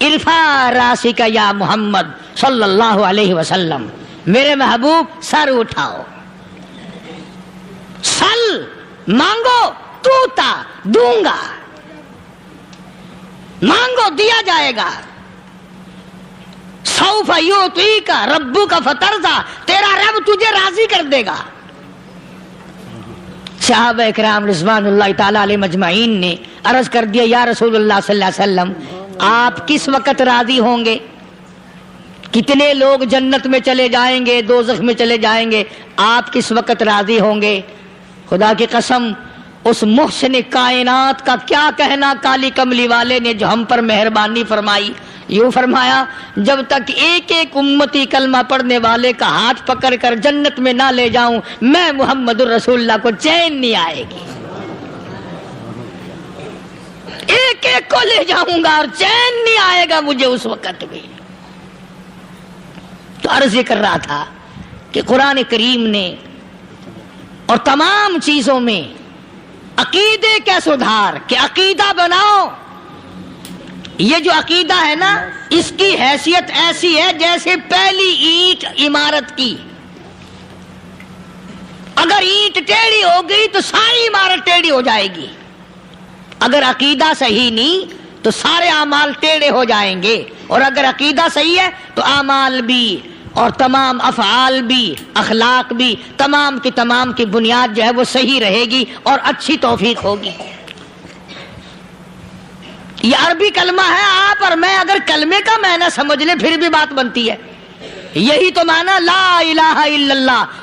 Speaker 2: ارفع راسک یا محمد صلی اللہ علیہ وسلم، میرے محبوب سر اٹھاؤ، سل مانگو توتا دوں گا، مانگو دیا جائے گا، سوف یعطیک ربک فترضی، تیرا رب تجھے راضی کر دے گا۔ صحابہ اکرام رضوان اللہ تعالی علیہ مجمعین نے عرض کر دیا یا رسول اللہ صلی اللہ علیہ وسلم آپ کس وقت راضی ہوں گے؟ کتنے لوگ جنت میں چلے جائیں گے، دوزخ میں چلے جائیں گے، آپ کس وقت راضی ہوں گے؟ خدا کی قسم اس محسن کائنات کا کیا کہنا کالی کملی والے نے جو ہم پر مہربانی فرمائی۔ یوں فرمایا جب تک ایک ایک امتی کلمہ پڑھنے والے کا ہاتھ پکڑ کر جنت میں نہ لے جاؤں میں محمد الرسول اللہ کو چین نہیں آئے گی، ایک ایک کو لے جاؤں گا اور چین نہیں آئے گا مجھے اس وقت بھی۔ تو عرض یہ کر رہا تھا کہ قرآن کریم نے اور تمام چیزوں میں عقیدے کا سدھار کہ عقیدہ بناؤ، یہ جو عقیدہ ہے نا اس کی حیثیت ایسی ہے جیسے پہلی اینٹ عمارت کی، اگر اینٹ ٹیڑھی ہو گئی تو ساری عمارت ٹیڑھی ہو جائے گی، اگر عقیدہ صحیح نہیں تو سارے اعمال ٹیڑھے ہو جائیں گے، اور اگر عقیدہ صحیح ہے تو اعمال بھی اور تمام افعال بھی اخلاق بھی تمام کی بنیاد جو ہے وہ صحیح رہے گی اور اچھی توفیق ہوگی۔ یہ عربی کلمہ ہے، آپ اور میں اگر کلمے کا معنی سمجھ لیں پھر بھی بات بنتی ہے، یہی تو معنی لا الہ الا اللہ،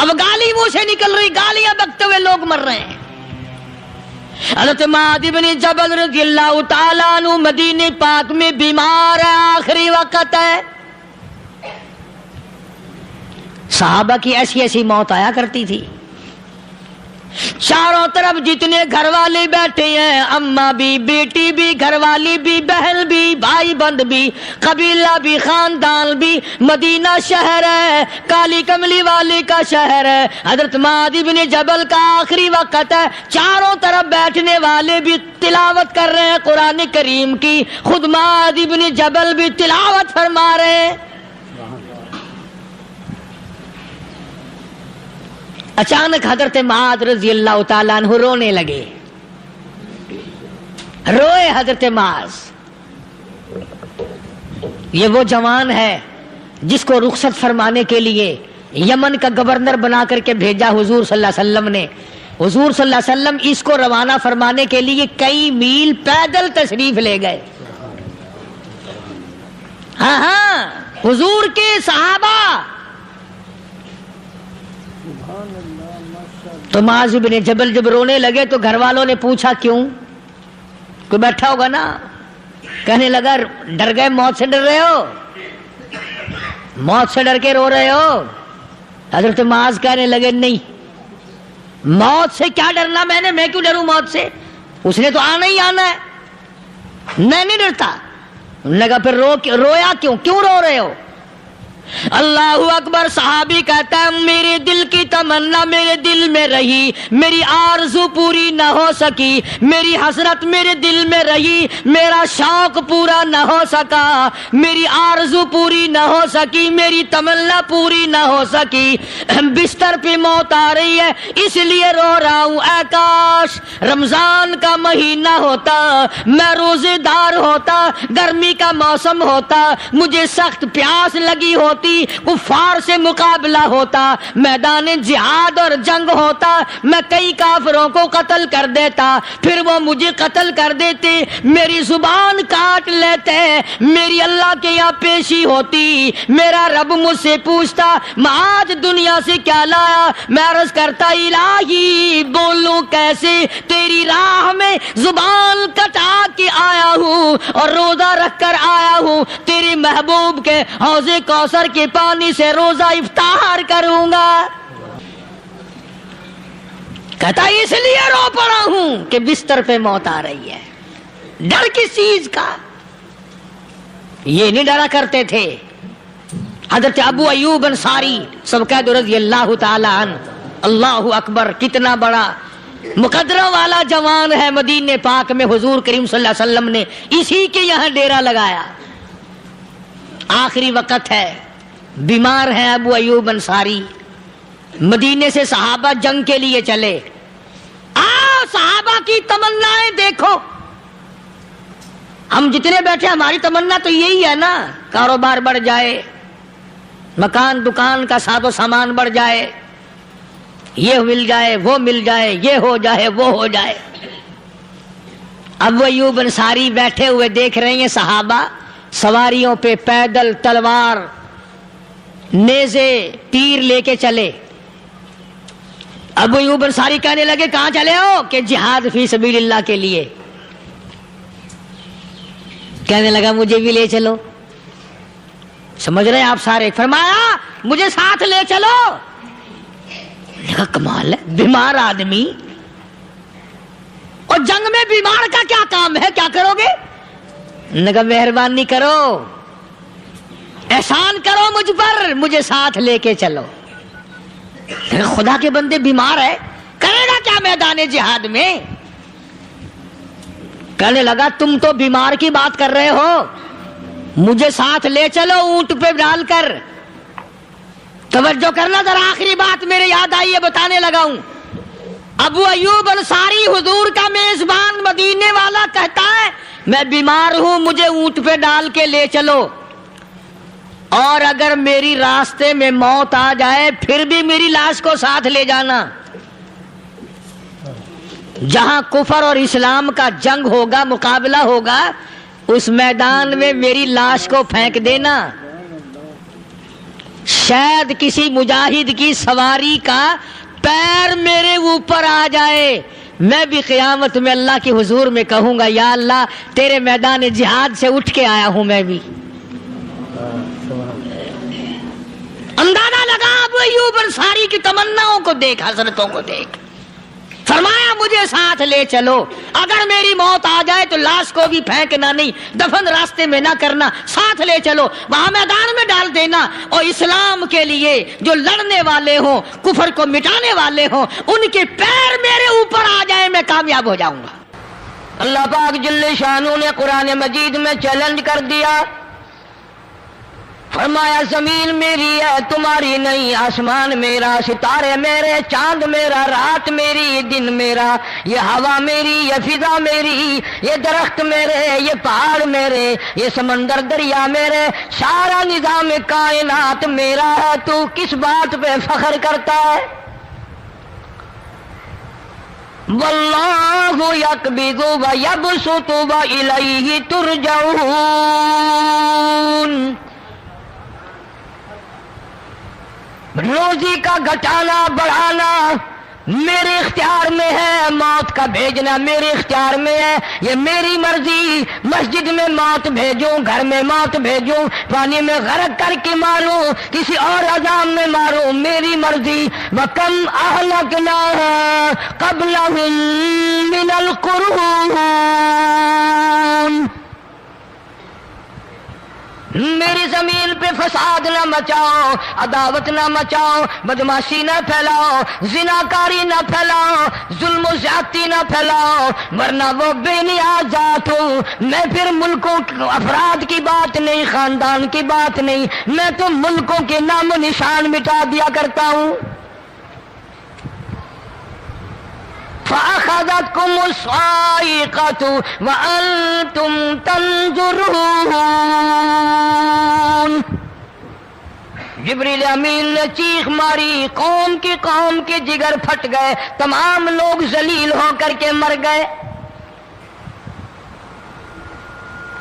Speaker 2: اب گالی منہ سے نکل رہی، گالیاں بکتے ہوئے لوگ مر رہے ہیں۔ حضرت معاذ بن جبل رضی اللہ تعالیٰ عنہ مدینے پاک میں بیمار ہے، آخری وقت ہے۔ صحابہ کی ایسی ایسی موت آیا کرتی تھی، چاروں طرف جتنے گھر والے بیٹھے ہیں، اماں بھی، بیٹی بھی، گھر والی بھی، بہن بھی، بھائی بند بھی، قبیلہ بھی، خاندان بھی، مدینہ شہر ہے، کالی کملی والے کا شہر ہے۔ حضرت معاذ بن جبل کا آخری وقت ہے، چاروں طرف بیٹھنے والے بھی تلاوت کر رہے ہیں قرآن کریم کی، خود معاذ بن جبل بھی تلاوت فرما رہے ہیں۔ اچانک حضرت معاذ رضی اللہ تعالیٰ عنہ رونے لگے، روئے حضرت معاذ۔ یہ وہ جوان ہے جس کو رخصت فرمانے کے لیے یمن کا گورنر بنا کر کے بھیجا حضور صلی اللہ علیہ وسلم نے۔ حضور صلی اللہ علیہ وسلم اس کو روانہ فرمانے کے لیے کئی میل پیدل تشریف لے گئے۔ ہاں حضور کے صحابہ۔ تو معاذ بن جبل جب رونے لگے تو گھر والوں نے پوچھا کیوں؟ کوئی بیٹھا ہوگا نا، کہنے لگا ڈر گئے، موت سے ڈر رہے ہو، موت سے ڈر کے رو رہے ہو؟ حضرت معاذ کہنے لگے نہیں، موت سے کیا ڈرنا، میں کیوں ڈروں موت سے، اس نے تو آنا ہی آنا ہے، میں نہیں ڈرتا۔ انہوں نے کہا پھر رویا کیوں رو رہے ہو؟ اللہ اکبر۔ صحابی کہتا ہے میرے دل کی تمنا میرے دل میں رہی، میری آرزو پوری نہ ہو سکی، میری حسرت میرے دل میں رہی، میرا شوق پورا نہ ہو سکا، میری آرزو پوری نہ ہو سکی، میری تمنا پوری نہ ہو سکی، بستر پہ موت آ رہی ہے اس لیے رو رہا ہوں۔ اے کاش رمضان کا مہینہ ہوتا، میں روزے دار ہوتا، گرمی کا موسم ہوتا، مجھے سخت پیاس لگی ہوتی، کفار سے مقابلہ ہوتا، میدان جہاد اور جنگ ہوتا، میں کئی کافروں کو قتل کر دیتا، پھر وہ مجھے قتل کر دیتے، میری زبان کاٹ لیتے، میری اللہ کے یہاں پیشی ہوتی، میرا رب مجھ سے پوچھتا معاذ دنیا سے کیا لایا؟ میں عرض کرتا الہی بولوں کیسے، تیری راہ میں زبان کٹا کے آیا ہوں اور روزہ رکھ کر آیا ہوں، تیرے محبوب کے حوض کوثر کے پانی سے روزہ افطار کروں گا۔ کہتا اس لیے رو پڑا ہوں کہ بستر پہ موت آ رہی ہے۔ ڈر کس چیز کا؟ یہ نہیں ڈرا کرتے تھے۔ حضرت ابو ایوب انصاری سب کہہ دو رضی اللہ تعالی عنہ۔ اللہ اکبر، کتنا بڑا مقدرہ والا جوان ہے، مدینے پاک میں حضور کریم صلی اللہ علیہ وسلم نے اسی کے یہاں ڈیرا لگایا۔ آخری وقت ہے، بیمار ہیں ابو ایوب انصاری، مدینے سے صحابہ جنگ کے لیے چلے۔ صحابہ کی تمنائیں دیکھو، ہم جتنے بیٹھے ہماری تمنا تو یہی ہے نا، کاروبار بڑھ جائے، مکان دکان کا ساز و سامان بڑھ جائے، یہ مل جائے وہ مل جائے، یہ ہو جائے وہ ہو جائے۔ ابو ایوب انصاری بیٹھے ہوئے دیکھ رہے ہیں صحابہ سواریوں پہ پیدل تلوار نیزے تیر لے کے چلے۔ ابو ایوب انصاری کہنے لگے کہاں چلے ہو؟ کہ جہاد فی سبیل اللہ کے لیے۔ کہنے لگا مجھے بھی لے چلو۔ سمجھ رہے ہیں آپ سارے؟ فرمایا مجھے ساتھ لے چلو۔ کہا کمال ہے، بیمار آدمی اور جنگ میں بیمار کا کیا کام ہے، کیا کرو گے؟ نے کہا مہربانی کرو، احسان کرو مجھ پر، مجھے ساتھ لے کے چلو۔ خدا کے بندے بیمار ہے، کرے گا کیا میدان جہاد میں؟ کہنے لگا تم تو بیمار کی بات کر رہے ہو، مجھے ساتھ لے چلو اونٹ پہ ڈال کر۔ توجہ کرنا ذرا، آخری بات میرے یاد آئی ہے، بتانے لگا ہوں۔ ابو ایوب انصاری حضور کا میزبان مدینے والا کہتا ہے میں بیمار ہوں، مجھے اونٹ پہ ڈال کے لے چلو، اور اگر میری راستے میں موت آ جائے پھر بھی میری لاش کو ساتھ لے جانا۔ جہاں کفر اور اسلام کا جنگ ہوگا، مقابلہ ہوگا، اس میدان میں میری لاش کو پھینک دینا۔ شاید کسی مجاہد کی سواری کا پیر میرے اوپر آ جائے، میں بھی قیامت میں اللہ کے حضور میں کہوں گا یا اللہ تیرے میدان جہاد سے اٹھ کے آیا ہوں میں بھی۔ اندازہ لگا ابو ایوب انصاری کی تمناؤں کو دیکھ، حضرتوں کو دیکھ، فرمایا مجھے ساتھ لے چلو، اگر میری موت آ جائے تو لاش کو بھی پھینکنا نہیں، دفن راستے میں نہ کرنا، ساتھ لے چلو، وہاں میدان میں ڈال دینا، اور اسلام کے لیے جو لڑنے والے ہوں، کفر کو مٹانے والے ہوں، ان کے پیر میرے اوپر آ جائے، میں کامیاب ہو جاؤں گا۔ اللہ پاک جل شانہ نے قرآن مجید میں چیلنج کر دیا، فرمایا زمین میری ہے تمہاری نہیں، آسمان میرا، ستارے میرے، چاند میرا، رات میری، دن میرا، یہ ہوا میری، یہ فضا میری، یہ درخت میرے، یہ پہاڑ میرے، یہ سمندر دریا میرے، سارا نظام کائنات میرا ہے، تو کس بات پہ فخر کرتا ہے؟ واللہ یقبض ویبسط والیہ ترجعون۔ روزی کا گھٹانا بڑھانا میرے اختیار میں ہے، موت کا بھیجنا میرے اختیار میں ہے، یہ میری مرضی، مسجد میں موت بھیجوں، گھر میں موت بھیجوں، پانی میں غرق کر کے ماروں، کسی اور عذاب میں ماروں، میری مرضی۔ وَكَمْ أَهْلَكْنَا قَبْلَهُمْ مِنَ الْقُرُونِ، میری زمین پہ فساد نہ مچاؤ، عداوت نہ مچاؤ، بدماشی نہ پھیلاؤ، زناکاری نہ پھیلاؤ، ظلم و زیادتی نہ پھیلاؤ، ورنہ وہ بے نیاز ذات ہوں۔ میں پھر ملکوں افراد کی بات نہیں، خاندان کی بات نہیں، میں تو ملکوں کے نام و نشان مٹا دیا کرتا ہوں۔ فَأَخَذَتْكُمُ الصَّاعِقَةُ وَأَنْتُمْ تَنْظُرُونَ، جبریل امین نے چیخ ماری، قوم کے جگر پھٹ گئے، تمام لوگ ذلیل ہو کر کے مر گئے۔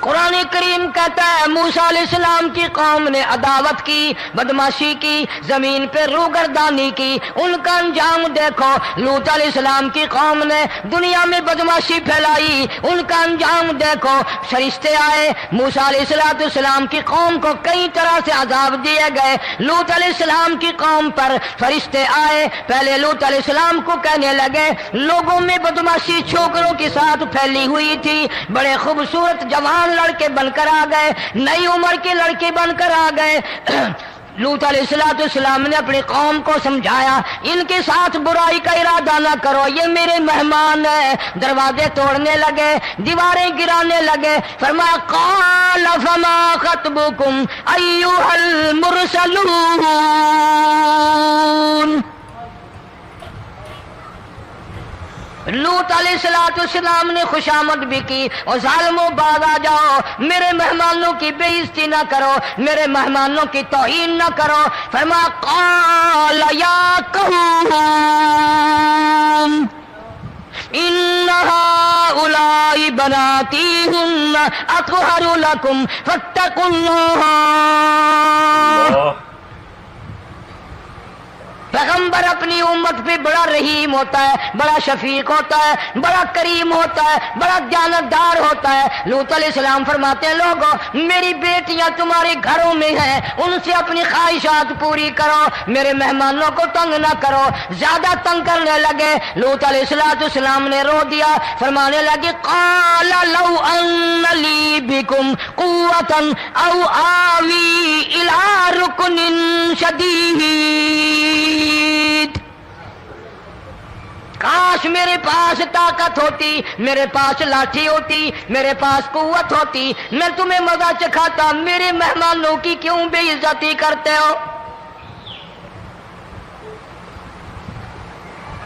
Speaker 2: قرآن کریم کہتا ہے موسیٰ علیہ السلام کی قوم نے عداوت کی، بدماشی کی، زمین پہ روگردانی کی، ان کا انجام دیکھو۔ لوط علیہ السلام کی قوم نے دنیا میں بدماشی پھیلائی، ان کا انجام دیکھو۔ فرشتے آئے، موسیٰ علیہ السلام کی قوم کو کئی طرح سے عذاب دیے گئے۔ لوط علیہ السلام کی قوم پر فرشتے آئے، پہلے لوط علیہ السلام کو کہنے لگے، لوگوں میں بدماشی چھوکروں کے ساتھ پھیلی ہوئی تھی، بڑے خوبصورت جوان لڑکے بن کر آ گئے، نئی عمر کے لڑکے بن کر آ گئے۔ لوط علیہ السلام نے اپنی قوم کو سمجھایا، ان کے ساتھ برائی کا ارادہ نہ کرو، یہ میرے مہمان ہیں۔ دروازے توڑنے لگے، دیواریں گرانے لگے، فرمایا قال فما خطبکم ایھا المرسلون، لوط علیہ السلام نے خوشامد بھی کی، اور ظالموں باز آ جاؤ، میرے مہمانوں کی بے عزتی نہ کرو، میرے مہمانوں کی توہین نہ کرو۔ فرمایا قال یا قوم ان هؤلاء بناتی ہن اطہر لکم فاتقوا اللہ۔ پیغمبر اپنی امت پہ بڑا رحیم ہوتا ہے، بڑا شفیق ہوتا ہے، بڑا کریم ہوتا ہے، بڑا دیانتدار ہوتا ہے۔ لوط علیہ السلام فرماتے ہیں لوگوں میری بیٹیاں تمہارے گھروں میں ہیں، ان سے اپنی خواہشات پوری کرو، میرے مہمانوں کو تنگ نہ کرو۔ زیادہ تنگ کرنے لگے، لوط علیہ السلام نے رو دیا، فرمانے لگے قال لو ان لی بکم قوۃ او آوی الی رکن شدید، کاش میرے پاس طاقت ہوتی، میرے پاس لاٹھی ہوتی، میرے پاس قوت ہوتی، میں تمہیں مزہ چکھاتا، میرے مہمانوں کی کیوں بے عزتی کرتے ہو؟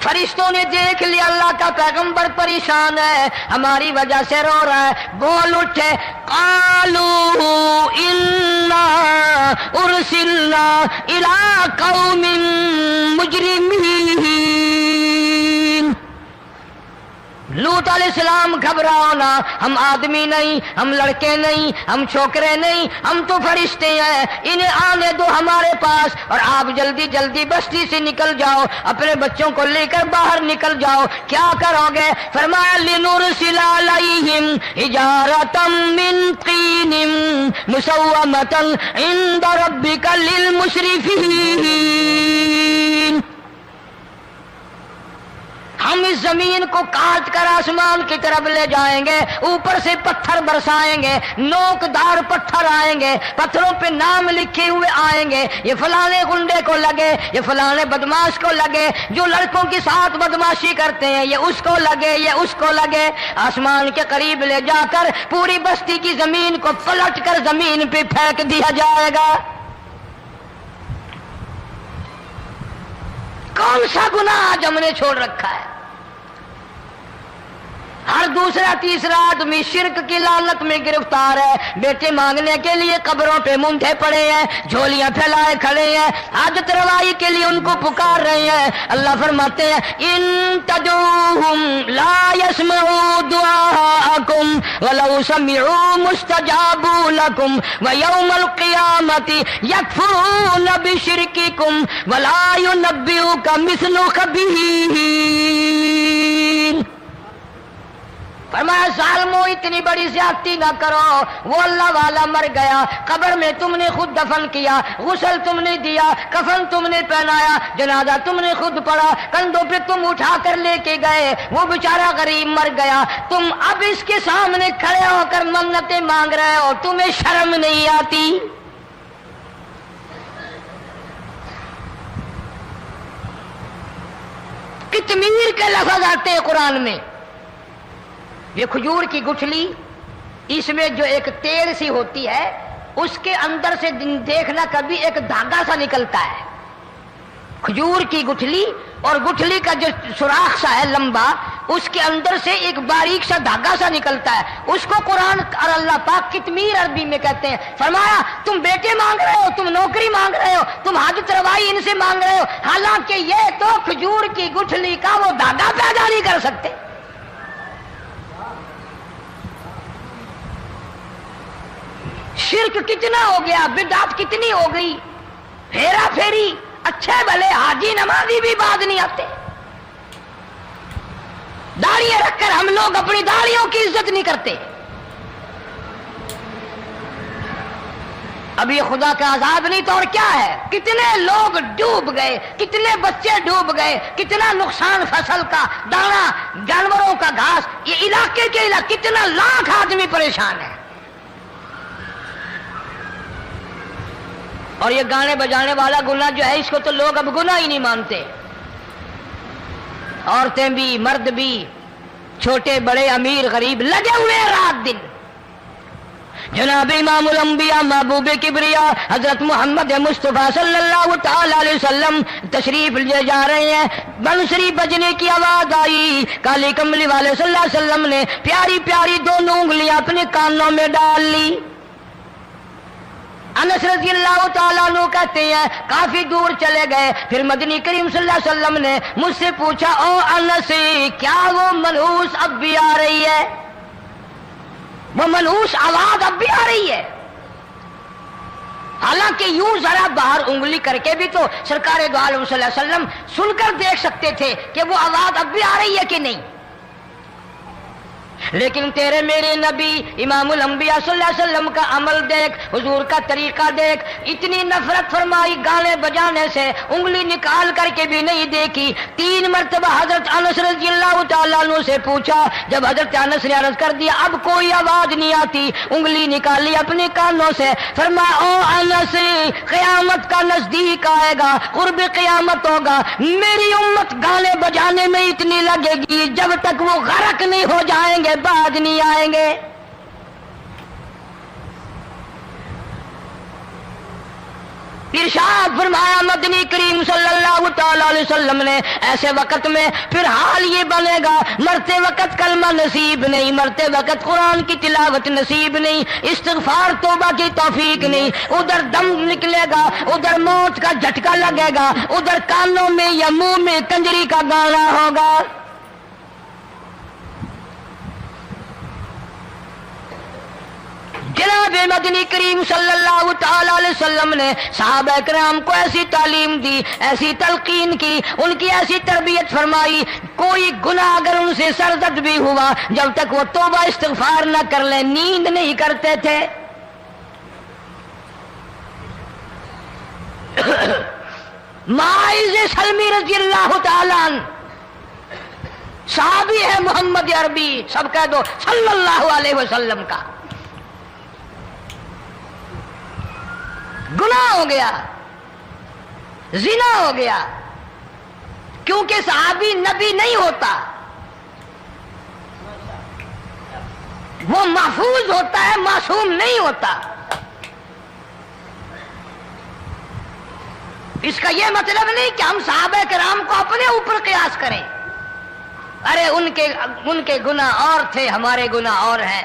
Speaker 2: فرشتوں نے دیکھ لیا اللہ کا پیغمبر پریشان ہے، ہماری وجہ سے رو رہا ہے، بول اٹھے قالوا انا ارسلنا الی قوم مجرمین۔ لوط علیہ السلام گھبراؤ نہ، ہم آدمی نہیں، ہم لڑکے نہیں، ہم چھوکرے نہیں، ہم تو فرشتے ہیں، انہیں آنے دو ہمارے پاس، اور آپ جلدی جلدی بستی سے نکل جاؤ، اپنے بچوں کو لے کر باہر نکل جاؤ۔ کیا کرو گے؟ فرمایا لِنُرْسِلَ عَلَيْهِمْ حِجَارَةً مِّن طِينٍ مُّسَوَّمَةً عِندَ رَبِّكَ لِلْمُسْرِفِينَ۔ ہم اس زمین کو کاٹ کر آسمان کی طرف لے جائیں گے، اوپر سے پتھر برسائیں گے، نوکدار پتھر آئیں گے، پتھروں پہ نام لکھے ہوئے آئیں گے، یہ فلانے گنڈے کو لگے، یہ فلانے بدماش کو لگے، جو لڑکوں کے ساتھ بدماشی کرتے ہیں یہ اس کو لگے، یہ اس کو لگے۔ آسمان کے قریب لے جا کر پوری بستی کی زمین کو پلٹ کر زمین پہ پھینک دیا جائے گا۔ کون سا گناہ آج ہم نے چھوڑ رکھا ہے؟ ہر دوسرا تیسرا آدمی شرک کی لعنت میں گرفتار ہے، بیٹے مانگنے کے لیے قبروں پہ منڈے پڑے ہیں، جھولیاں پھیلائے کھڑے ہیں، حاجت روائی کے لیے ان کو پکار رہے ہیں۔ اللہ فرماتے ہیں ان تدعوہم لا يسمعوا دعاءکم ولو سمعوا مستجابوا لکم ویوم القیامت یکفرون بشرککم ولا ینبئک مثل خبیر۔ فرمایا ظالمو اتنی بڑی زیادتی نہ کرو، وہ اللہ والا مر گیا، قبر میں تم نے خود دفن کیا، غسل تم نے دیا، کفن تم نے پہنایا، جنازہ تم نے خود پڑھا، کندھوں پہ تم اٹھا کر لے کے گئے، وہ بیچارہ غریب مر گیا، تم اب اس کے سامنے کھڑے ہو کر منتیں مانگ رہے ہو، تمہیں شرم نہیں آتی؟ کتمیر کے لفظ آتے ہیں قرآن میں۔ یہ کھجور کی گٹھلی، اس میں جو ایک تیل سی ہوتی ہے، اس کے اندر سے دیکھنا کبھی ایک دھاگا سا نکلتا ہے۔ کھجور کی گٹھلی، اور گٹھلی کا جو سوراخ سا ہے لمبا، اس کے اندر سے ایک باریک سا دھاگا سا نکلتا ہے، اس کو قرآن اور اللہ پاک کتمیر عربی میں کہتے ہیں۔ فرمایا تم بیٹے مانگ رہے ہو، تم نوکری مانگ رہے ہو، تم حاجت روائی ان سے مانگ رہے ہو، حالانکہ یہ تو کھجور کی گٹھلی کا وہ دھاگا پیدا نہیں کر سکتے۔ شرک کتنا ہو گیا، بدعت کتنی ہو گئی، ہیرا پھیری، اچھے بھلے حاجی نمازی بھی بعد نہیں آتے۔ داڑیاں رکھ کر ہم لوگ اپنی داڑیوں کی عزت نہیں کرتے۔ اب یہ خدا کا عذاب نہیں تو اور کیا ہے؟ کتنے لوگ ڈوب گئے، کتنے بچے ڈوب گئے، کتنا نقصان فصل کا، دانا، جانوروں کا گھاس، یہ علاقے کے علاقے کتنا لاکھ آدمی پریشان ہے۔ اور یہ گانے بجانے والا گناہ جو ہے، اس کو تو لوگ اب گناہ ہی نہیں مانتے۔ عورتیں بھی، مرد بھی، چھوٹے بڑے، امیر غریب لگے ہوئے رات دن۔ جناب امام الانبیاء محبوب کبریا حضرت محمد مصطفیٰ صلی اللہ تعالی علیہ وسلم تشریف لے جا رہے ہیں، بنسری بجنے کی آواز آئی، کالی کملی والے صلی اللہ علیہ وسلم نے پیاری پیاری دونوں انگلیاں اپنے کانوں میں ڈال لی۔ انس رضی اللہ تعالیٰ عنہ کہتے ہیں کافی دور چلے گئے، پھر مدنی کریم صلی اللہ علیہ وسلم نے مجھ سے پوچھا او انس، کیا وہ منحوس اب بھی آ رہی ہے؟ وہ منحوس آواز اب بھی آ رہی ہے؟ حالانکہ یوں ذرا باہر انگلی کر کے بھی تو سرکار دو عالم صلی اللہ علیہ وسلم سن کر دیکھ سکتے تھے کہ وہ آواز اب بھی آ رہی ہے کہ نہیں۔ لیکن تیرے میرے نبی امام الانبیاء صلی اللہ علیہ وسلم کا عمل دیکھ، حضور کا طریقہ دیکھ، اتنی نفرت فرمائی گانے بجانے سے، انگلی نکال کر کے بھی نہیں دیکھی۔ 3 مرتبہ حضرت انس رضی اللہ تعالیٰ عنہ سے پوچھا، جب حضرت انس نے عرض کر دیا اب کوئی آواز نہیں آتی، انگلی نکالی اپنے کانوں سے، فرمایا او انس، قیامت کا نزدیک آئے گا، قرب قیامت ہوگا، میری امت گانے بجانے میں اتنی لگے گی جب تک وہ غرق نہیں ہو جائیں گے بعد نہیں آئیں گے۔ ارشاد فرمایا مدنی کریم صلی اللہ تعالی علیہ وسلم نے ایسے وقت میں پھر حال یہ بنے گا، مرتے وقت کلمہ نصیب نہیں، مرتے وقت قرآن کی تلاوت نصیب نہیں، استغفار توبہ کی توفیق نہیں، ادھر دم نکلے گا، ادھر موت کا جھٹکا لگے گا، ادھر کانوں میں یا منہ میں کنجری کا گانا ہوگا۔ جناب مدنی کریم صلی اللہ تعالی علیہ وسلم نے صحابہ کرام کو ایسی تعلیم دی، ایسی تلقین کی، ان کی ایسی تربیت فرمائی، کوئی گناہ اگر ان سے سرزد بھی ہوا جب تک وہ توبہ استغفار نہ کر لیں نیند نہیں کرتے تھے۔ معاذ سلمی رضی اللہ تعالیٰ عنہ صحابی ہے محمد عربی، سب کہہ دو صلی اللہ علیہ وسلم کا، گناہ ہو گیا، زنا ہو گیا، کیونکہ صحابی نبی نہیں ہوتا، وہ محفوظ ہوتا ہے، معصوم نہیں ہوتا۔ اس کا یہ مطلب نہیں کہ ہم صحابہ کرام کو اپنے اوپر قیاس کریں، ارے ان کے گناہ اور تھے، ہمارے گناہ اور ہیں۔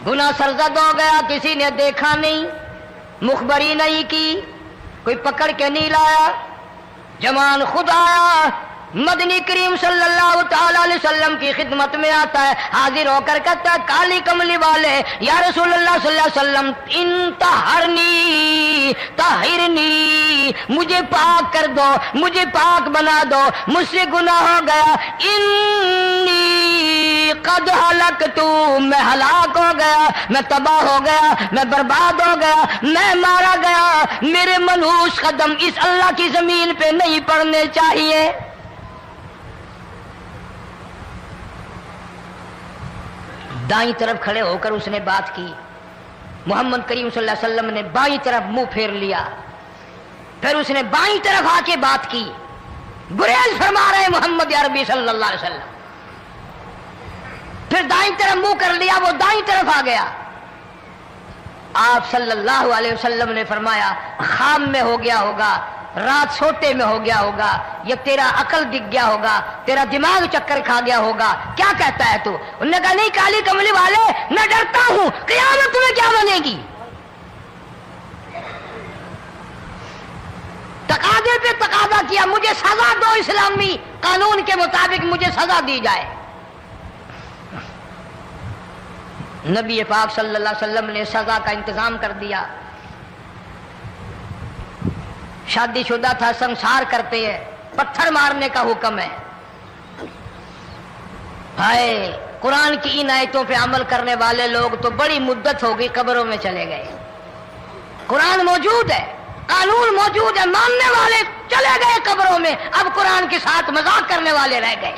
Speaker 2: گناہ سرزد ہو گیا، کسی نے دیکھا نہیں، مخبری نہیں کی، کوئی پکڑ کے نہیں لایا، جوان خود آیا، مدنی کریم صلی اللہ تعالی علیہ وسلم کی خدمت میں آتا ہے، حاضر ہو کر کہتا ہے کالی کملی والے یا رسول اللہ صلی اللہ علیہ وسلم انتہرنی طہرنی، مجھے پاک کر دو، مجھے پاک بنا دو، مجھ سے گناہ ہو گیا، انی قد ہلکت، میں ہلاک ہو گیا، میں تباہ ہو گیا، میں برباد ہو گیا، میں مارا گیا، میرے منحوس قدم اس اللہ کی زمین پہ نہیں پڑنے چاہیے۔ دائیں طرف کھڑے ہو کر اس نے بات کی، محمد کریم صلی اللہ علیہ وسلم نے بائیں طرف منہ پھیر لیا، پھر اس نے بائیں طرف آ کے بات کی، گریز فرما رہے محمد عربی صلی اللہ علیہ وسلم، پھر دائیں طرف منہ کر لیا، وہ دائیں طرف آ گیا۔ آپ صلی اللہ علیہ وسلم نے فرمایا خام میں ہو گیا ہوگا، رات سوتے میں ہو گیا ہوگا، یا تیرا عقل دکھ گیا ہوگا، تیرا دماغ چکر کھا گیا ہوگا، کیا کہتا ہے تو؟ انہوں نے کہا نہیں کالی کملی والے، میں ڈرتا ہوں قیامت میں کیا بنے گی، تقاضے پہ تقاضا کیا، مجھے سزا دو، اسلامی قانون کے مطابق مجھے سزا دی جائے۔ نبی پاک صلی اللہ علیہ وسلم نے سزا کا انتظام کر دیا۔ شادی شدہ تھا، سنسار کرتے ہیں، پتھر مارنے کا حکم ہے۔ ہائے قرآن کی ان آیتوں پہ عمل کرنے والے لوگ تو بڑی مدت ہو گئی قبروں میں چلے گئے۔ قرآن موجود ہے، قانون موجود ہے، ماننے والے چلے گئے قبروں میں، اب قرآن کے ساتھ مذاق کرنے والے رہ گئے۔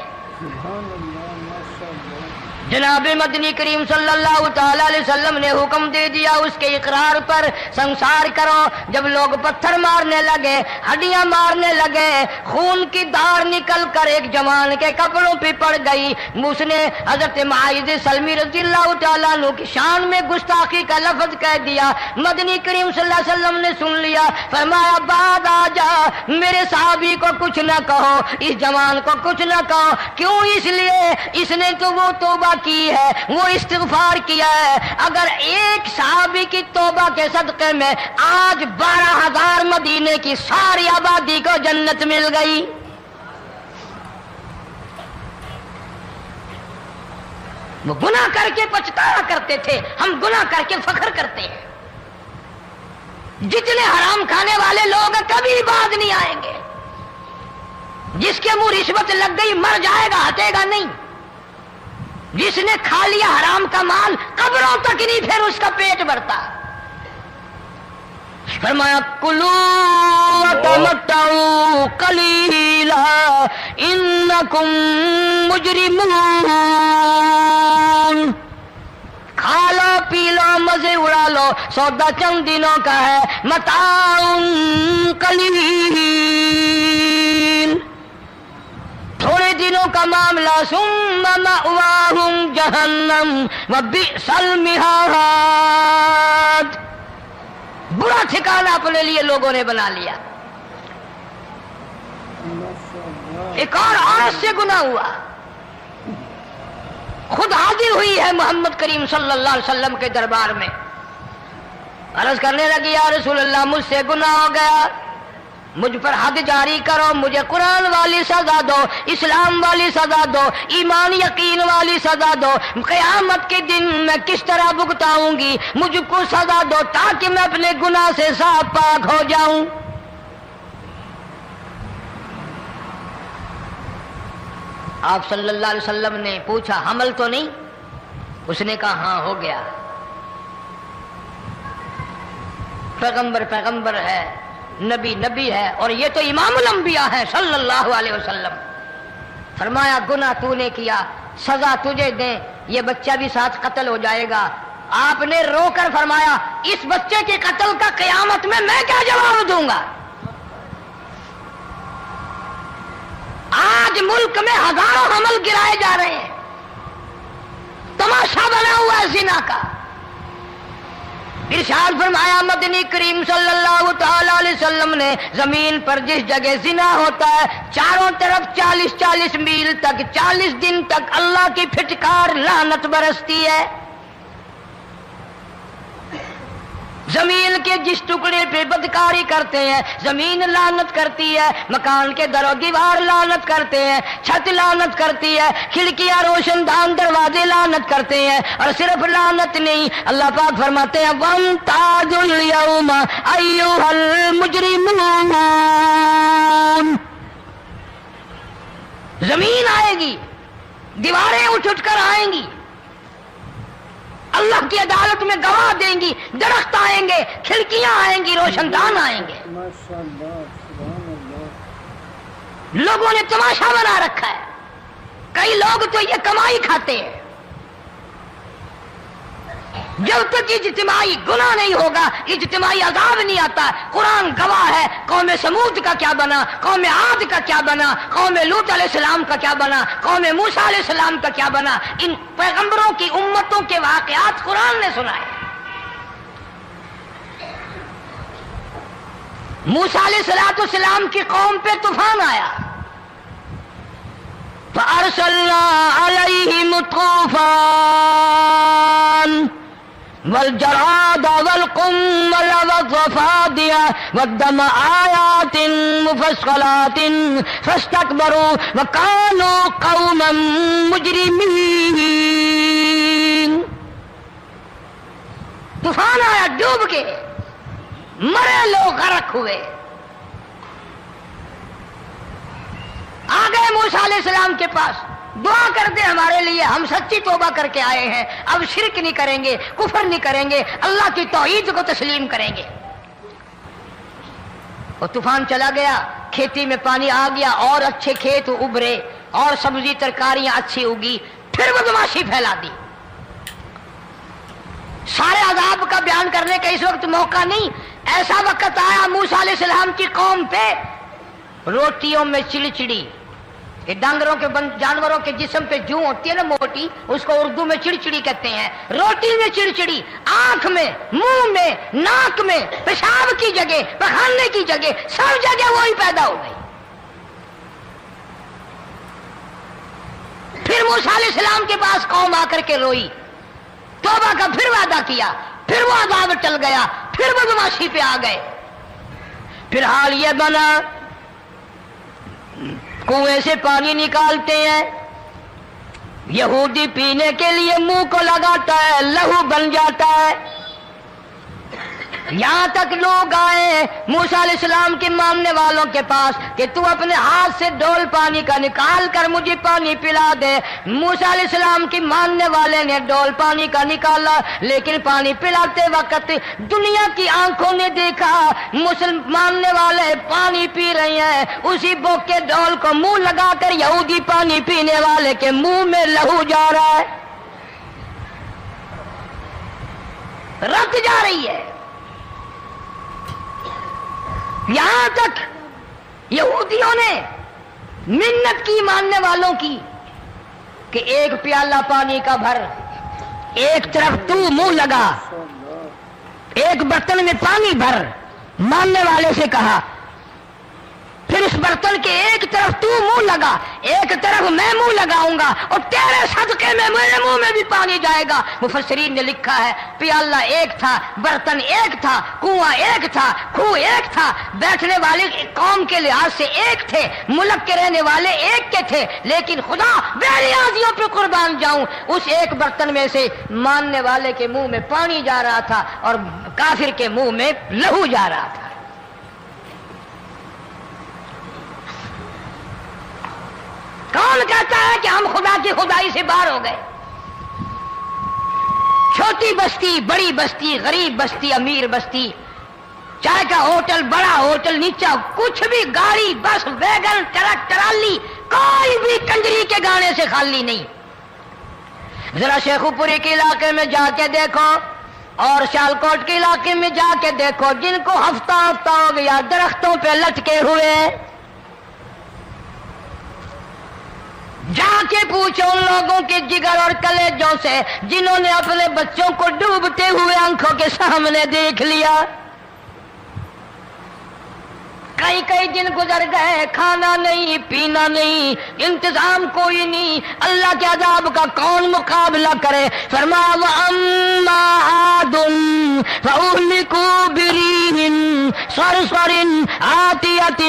Speaker 2: جناب مدنی کریم صلی اللہ تعالی علیہ وسلم نے حکم دے دیا اس کے اقرار پر سنسار کرو۔ جب لوگ پتھر مارنے لگے، ہڈیاں مارنے لگے، خون کی دھار نکل کر ایک جوان کے کپڑوں پہ پڑ گئی، اس نے حضرت معاذ سلمی رضی اللہ تعالیٰ عنہ کی شان میں گستاخی کا لفظ کہہ دیا۔ مدنی کریم صلی اللہ علیہ وسلم نے سن لیا، فرمایا بعد آ جا، میرے صحابی کو کچھ نہ کہو، اس جوان کو کچھ نہ کہو۔ کیوں؟ اس لیے اس نے تو وہ توبہ کی ہے، وہ استغفار کیا ہے۔ اگر ایک صحابی کی توبہ کے صدقے میں آج 12,000 مدینے کی ساری آبادی کو جنت مل گئی۔ وہ گناہ کر کے پچھتایا کرتے تھے، ہم گناہ کر کے فخر کرتے ہیں۔ جتنے حرام کھانے والے لوگ کبھی بعد نہیں آئیں گے۔ جس کے منہ رشوت لگ گئی مر جائے گا، ہٹے گا نہیں۔ جس نے کھا لیا حرام کا مال قبروں تک نہیں پھر اس کا پیٹ بھرتا۔ فرمایا کلو وتمتعوا قلیلا انکم مجرمون، کھا لو پی لو مزے اڑا لو، سودا چند دنوں کا ہے، متاع قلیل، تھوڑے دنوں کا معاملہ، ثم مأواہم جہنم وبئس المہاد، برا ٹھکانہ اپنے لیے لوگوں نے بنا لیا۔ ایک اور عورت سے گناہ ہوا، خود حاضر ہوئی ہے محمد کریم صلی اللہ علیہ وسلم کے دربار میں، عرض کرنے لگی یا رسول اللہ مجھ سے گناہ ہو گیا، مجھ پر حد جاری کرو، مجھے قرآن والی سزا دو، اسلام والی سزا دو، ایمان یقین والی سزا دو، قیامت کے دن میں کس طرح بھگتاؤں گی، مجھ کو سزا دو تاکہ میں اپنے گناہ سے صاف پاک ہو جاؤں۔ آپ صلی اللہ علیہ وسلم نے پوچھا حمل تو نہیں؟ اس نے کہا ہاں ہو گیا۔ پیغمبر پیغمبر ہے، نبی نبی ہے، اور یہ تو امام الانبیاء ہے صلی اللہ علیہ وسلم۔ فرمایا گناہ تو نے کیا، سزا تجھے دیں، یہ بچہ بھی ساتھ قتل ہو جائے گا۔ آپ نے رو کر فرمایا اس بچے کے قتل کا قیامت میں کیا جواب دوں گا؟ آج ملک میں ہزاروں حمل گرائے جا رہے ہیں، تماشا بنا ہوا ہے زنا کا۔ ارشاد فرمایا مدنی کریم صلی اللہ تعالی علیہ وسلم نے زمین پر جس جگہ زنا ہوتا ہے چاروں طرف 40 میل تک 40 دن تک اللہ کی پھٹکار لعنت برستی ہے۔ زمین کے جس ٹکڑے پہ بدکاری کرتے ہیں زمین لعنت کرتی ہے، مکان کے در و دیوار لعنت کرتے ہیں، چھت لعنت کرتی ہے، کھڑکیاں روشن دان دروازے لعنت کرتے ہیں، اور صرف لعنت نہیں، اللہ پاک فرماتے ہیں وَامْتَازُوا الْيَوْمَ أَيُّهَا الْمُجْرِمُونَ۔ زمین آئے گی، دیواریں اٹھ کر آئیں گی، اللہ کی عدالت میں گواہ دیں گی، درخت آئیں گے، کھڑکیاں آئیں گی، روشن دان آئیں گے۔ لوگوں نے تماشا بنا رکھا ہے، کئی لوگ تو یہ کمائی کھاتے ہیں۔ جب تک اجتماعی گناہ نہیں ہوگا اجتماعی عذاب نہیں آتا۔ قرآن گواہ ہے، قوم سمود کا کیا بنا، قوم عاد کا کیا بنا، قوم لوط علیہ السلام کا کیا بنا، قوم موسیٰ علیہ السلام کا کیا بنا۔ ان پیغمبروں کی امتوں کے واقعات قرآن نے سنائے۔ موسیٰ علیہ السلام کی قوم پہ طوفان آیا، فَأَرْسَلْنَا عَلَيْهِمُ الطُّوفَانَ والجراد والقمل والضفادع والدم آيات مفصلات فاستكبروا وكانوا قوما مجرمين۔ طوفان آیا، ڈوب کے مرے لوگ، غرق ہوئے۔ آ گئے موسیٰ علیہ السلام کے پاس، دعا کر دے ہمارے لیے، ہم سچی توبہ کر کے آئے ہیں، اب شرک نہیں کریں گے، کفر نہیں کریں گے، اللہ کی توحید کو تسلیم کریں گے۔ اور طوفان چلا گیا، کھیتی میں پانی آ گیا، اور اچھے کھیت ابھرے، اور سبزی ترکاریاں اچھی اگی، پھر بدماشی پھیلا دی۔ سارے عذاب کا بیان کرنے کا اس وقت موقع نہیں۔ ایسا وقت آیا موسیٰ علیہ السلام کی قوم پہ روٹیوں میں چڑچڑی، ڈانگروں کے جانوروں کے جسم پہ جوں ہوتی ہے نا موٹی، اس کو اردو میں چڑچڑی کہتے ہیں۔ روٹی میں چڑچڑی، آنکھ میں، منہ میں، ناک میں، پیشاب کی جگہ، پخانے کی جگہ، سب جگہ وہی پیدا ہو گئی۔ پھر موسیٰ علیہ السلام کے پاس قوم آ کر کے روئی، توبہ کا پھر وعدہ کیا، پھر وہ عذاب ٹل گیا، پھر بدماشی پہ آ گئے۔ پھر حال یہ بنا کنویں سے پانی نکالتے ہیں، یہودی پینے کے لیے منہ کو لگاتا ہے، لہو بن جاتا ہے۔ یہاں تک لوگ آئے موسیٰ علیہ السلام کے ماننے والوں کے پاس کہ تو اپنے ہاتھ سے ڈول پانی کا نکال کر مجھے پانی پلا دے۔ موسیٰ علیہ السلام کی ماننے والے نے ڈول پانی کا نکالا، لیکن پانی پلاتے وقت دنیا کی آنکھوں نے دیکھا ماننے والے پانی پی رہے ہیں، اسی بوک کے ڈول کو منہ لگا کر یہودی پانی پینے والے کے منہ میں لہو جا رہا ہے، رت جا رہی ہے۔ یہاں تک یہودیوں نے منت کی ماننے والوں کی کہ ایک پیالہ پانی کا بھر، ایک طرف تو منہ لگا، ایک برتن میں پانی بھر۔ ماننے والے سے کہا پھر اس برتن کے ایک طرف تو منہ لگا، ایک طرف میں منہ لگاؤں گا، اور تیرے صدقے میں میرے منہ میں بھی پانی جائے گا۔ مفسرین نے لکھا ہے پیالہ ایک تھا، برتن ایک تھا، کنواں ایک تھا، کھوہ ایک تھا، بیٹھنے والے قوم کے لحاظ سے ایک تھے، ملک کے رہنے والے ایک کے تھے، لیکن خدا بے نیازیوں پہ قربان جاؤں اس ایک برتن میں سے ماننے والے کے منہ میں پانی جا رہا تھا اور کافر کے منہ میں لہو جا رہا تھا۔ کون کہتا ہے کہ ہم خدا کی خدائی سے باہر ہو گئے؟ چھوٹی بستی، بڑی بستی، غریب بستی، امیر بستی، چائے کا ہوٹل، بڑا ہوٹل، نیچا کچھ بھی، گاڑی، بس، ویگن، ٹرک، ٹرالی، کوئی بھی کنجری کے گانے سے خالی نہیں۔ ذرا شیخو پوری کے علاقے میں جا کے دیکھو اور سیالکوٹ کے علاقے میں جا کے دیکھو، جن کو ہفتہ ہفتہ ہو گیا درختوں پہ لٹکے ہوئے، جا کے پوچھو ان لوگوں کے جگر اور کلیجوں سے جنہوں نے اپنے بچوں کو ڈوبتے ہوئے آنکھوں کے سامنے دیکھ لیا۔ کئی کئی دن گزر گئے، کھانا نہیں، پینا نہیں، انتظام کوئی نہیں، اللہ کے عذاب کا کون مقابلہ کرے؟ فرمایا وَأَمَّا عَادٌ فَأُهْلِكُوا بِرِيحٍ صَرْصَرٍ عَاتِيَةٍ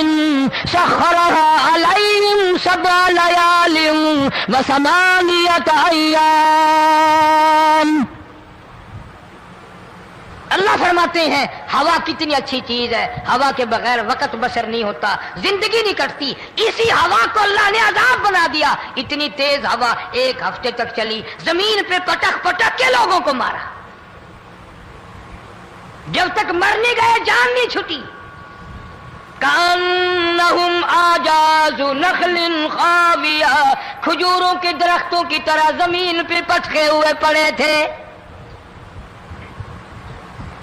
Speaker 2: سَخَّرَهَا عَلَيْهِمْ 7 لَيَالٍ و8 أَيَّامٍ۔ اللہ فرماتے ہیں ہوا کتنی اچھی چیز ہے، ہوا کے بغیر وقت بسر نہیں ہوتا، زندگی نہیں کٹتی، اسی ہوا کو اللہ نے عذاب بنا دیا۔ اتنی تیز ہوا 1 ہفتے تک چلی، زمین پہ پٹک پٹک کے لوگوں کو مارا، جب تک مر نہیں گئے جان نہیں چھٹی۔ کأنہم اعجاز نخل خاویہ، کھجوروں کے درختوں کی طرح زمین پہ پٹکے ہوئے پڑے تھے۔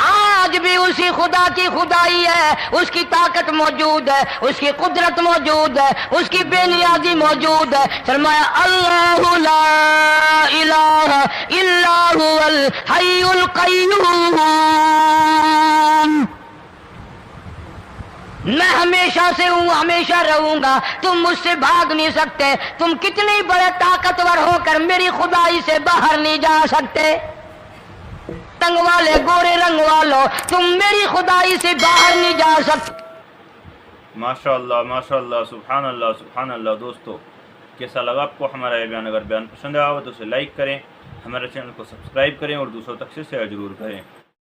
Speaker 2: آج بھی اسی خدا کی خدائی ہے، اس کی طاقت موجود ہے، اس کی قدرت موجود ہے، اس کی بے نیازی موجود ہے۔ فرمایا اللہ لا الہ الا هو الحی القیوم، میں ہمیشہ سے ہوں، ہمیشہ رہوں گا، تم مجھ سے بھاگ نہیں سکتے، تم کتنے بڑے طاقتور ہو کر میری خدائی سے باہر نہیں جا سکتے، رنگ والے، گورے رنگ والو، تم میری خدائی سے باہر نہیں جا سکتے۔
Speaker 1: ماشاءاللہ ماشاءاللہ، سبحان اللہ سبحان اللہ۔ دوستو کیسا لگا آپ کو ہمارا یہ بیان؟ اگر بیان پسند آیا ہو تو اسے لائک کریں، ہمارے چینل کو سبسکرائب کریں اور دوسروں تک سے شیئر ضرور کریں۔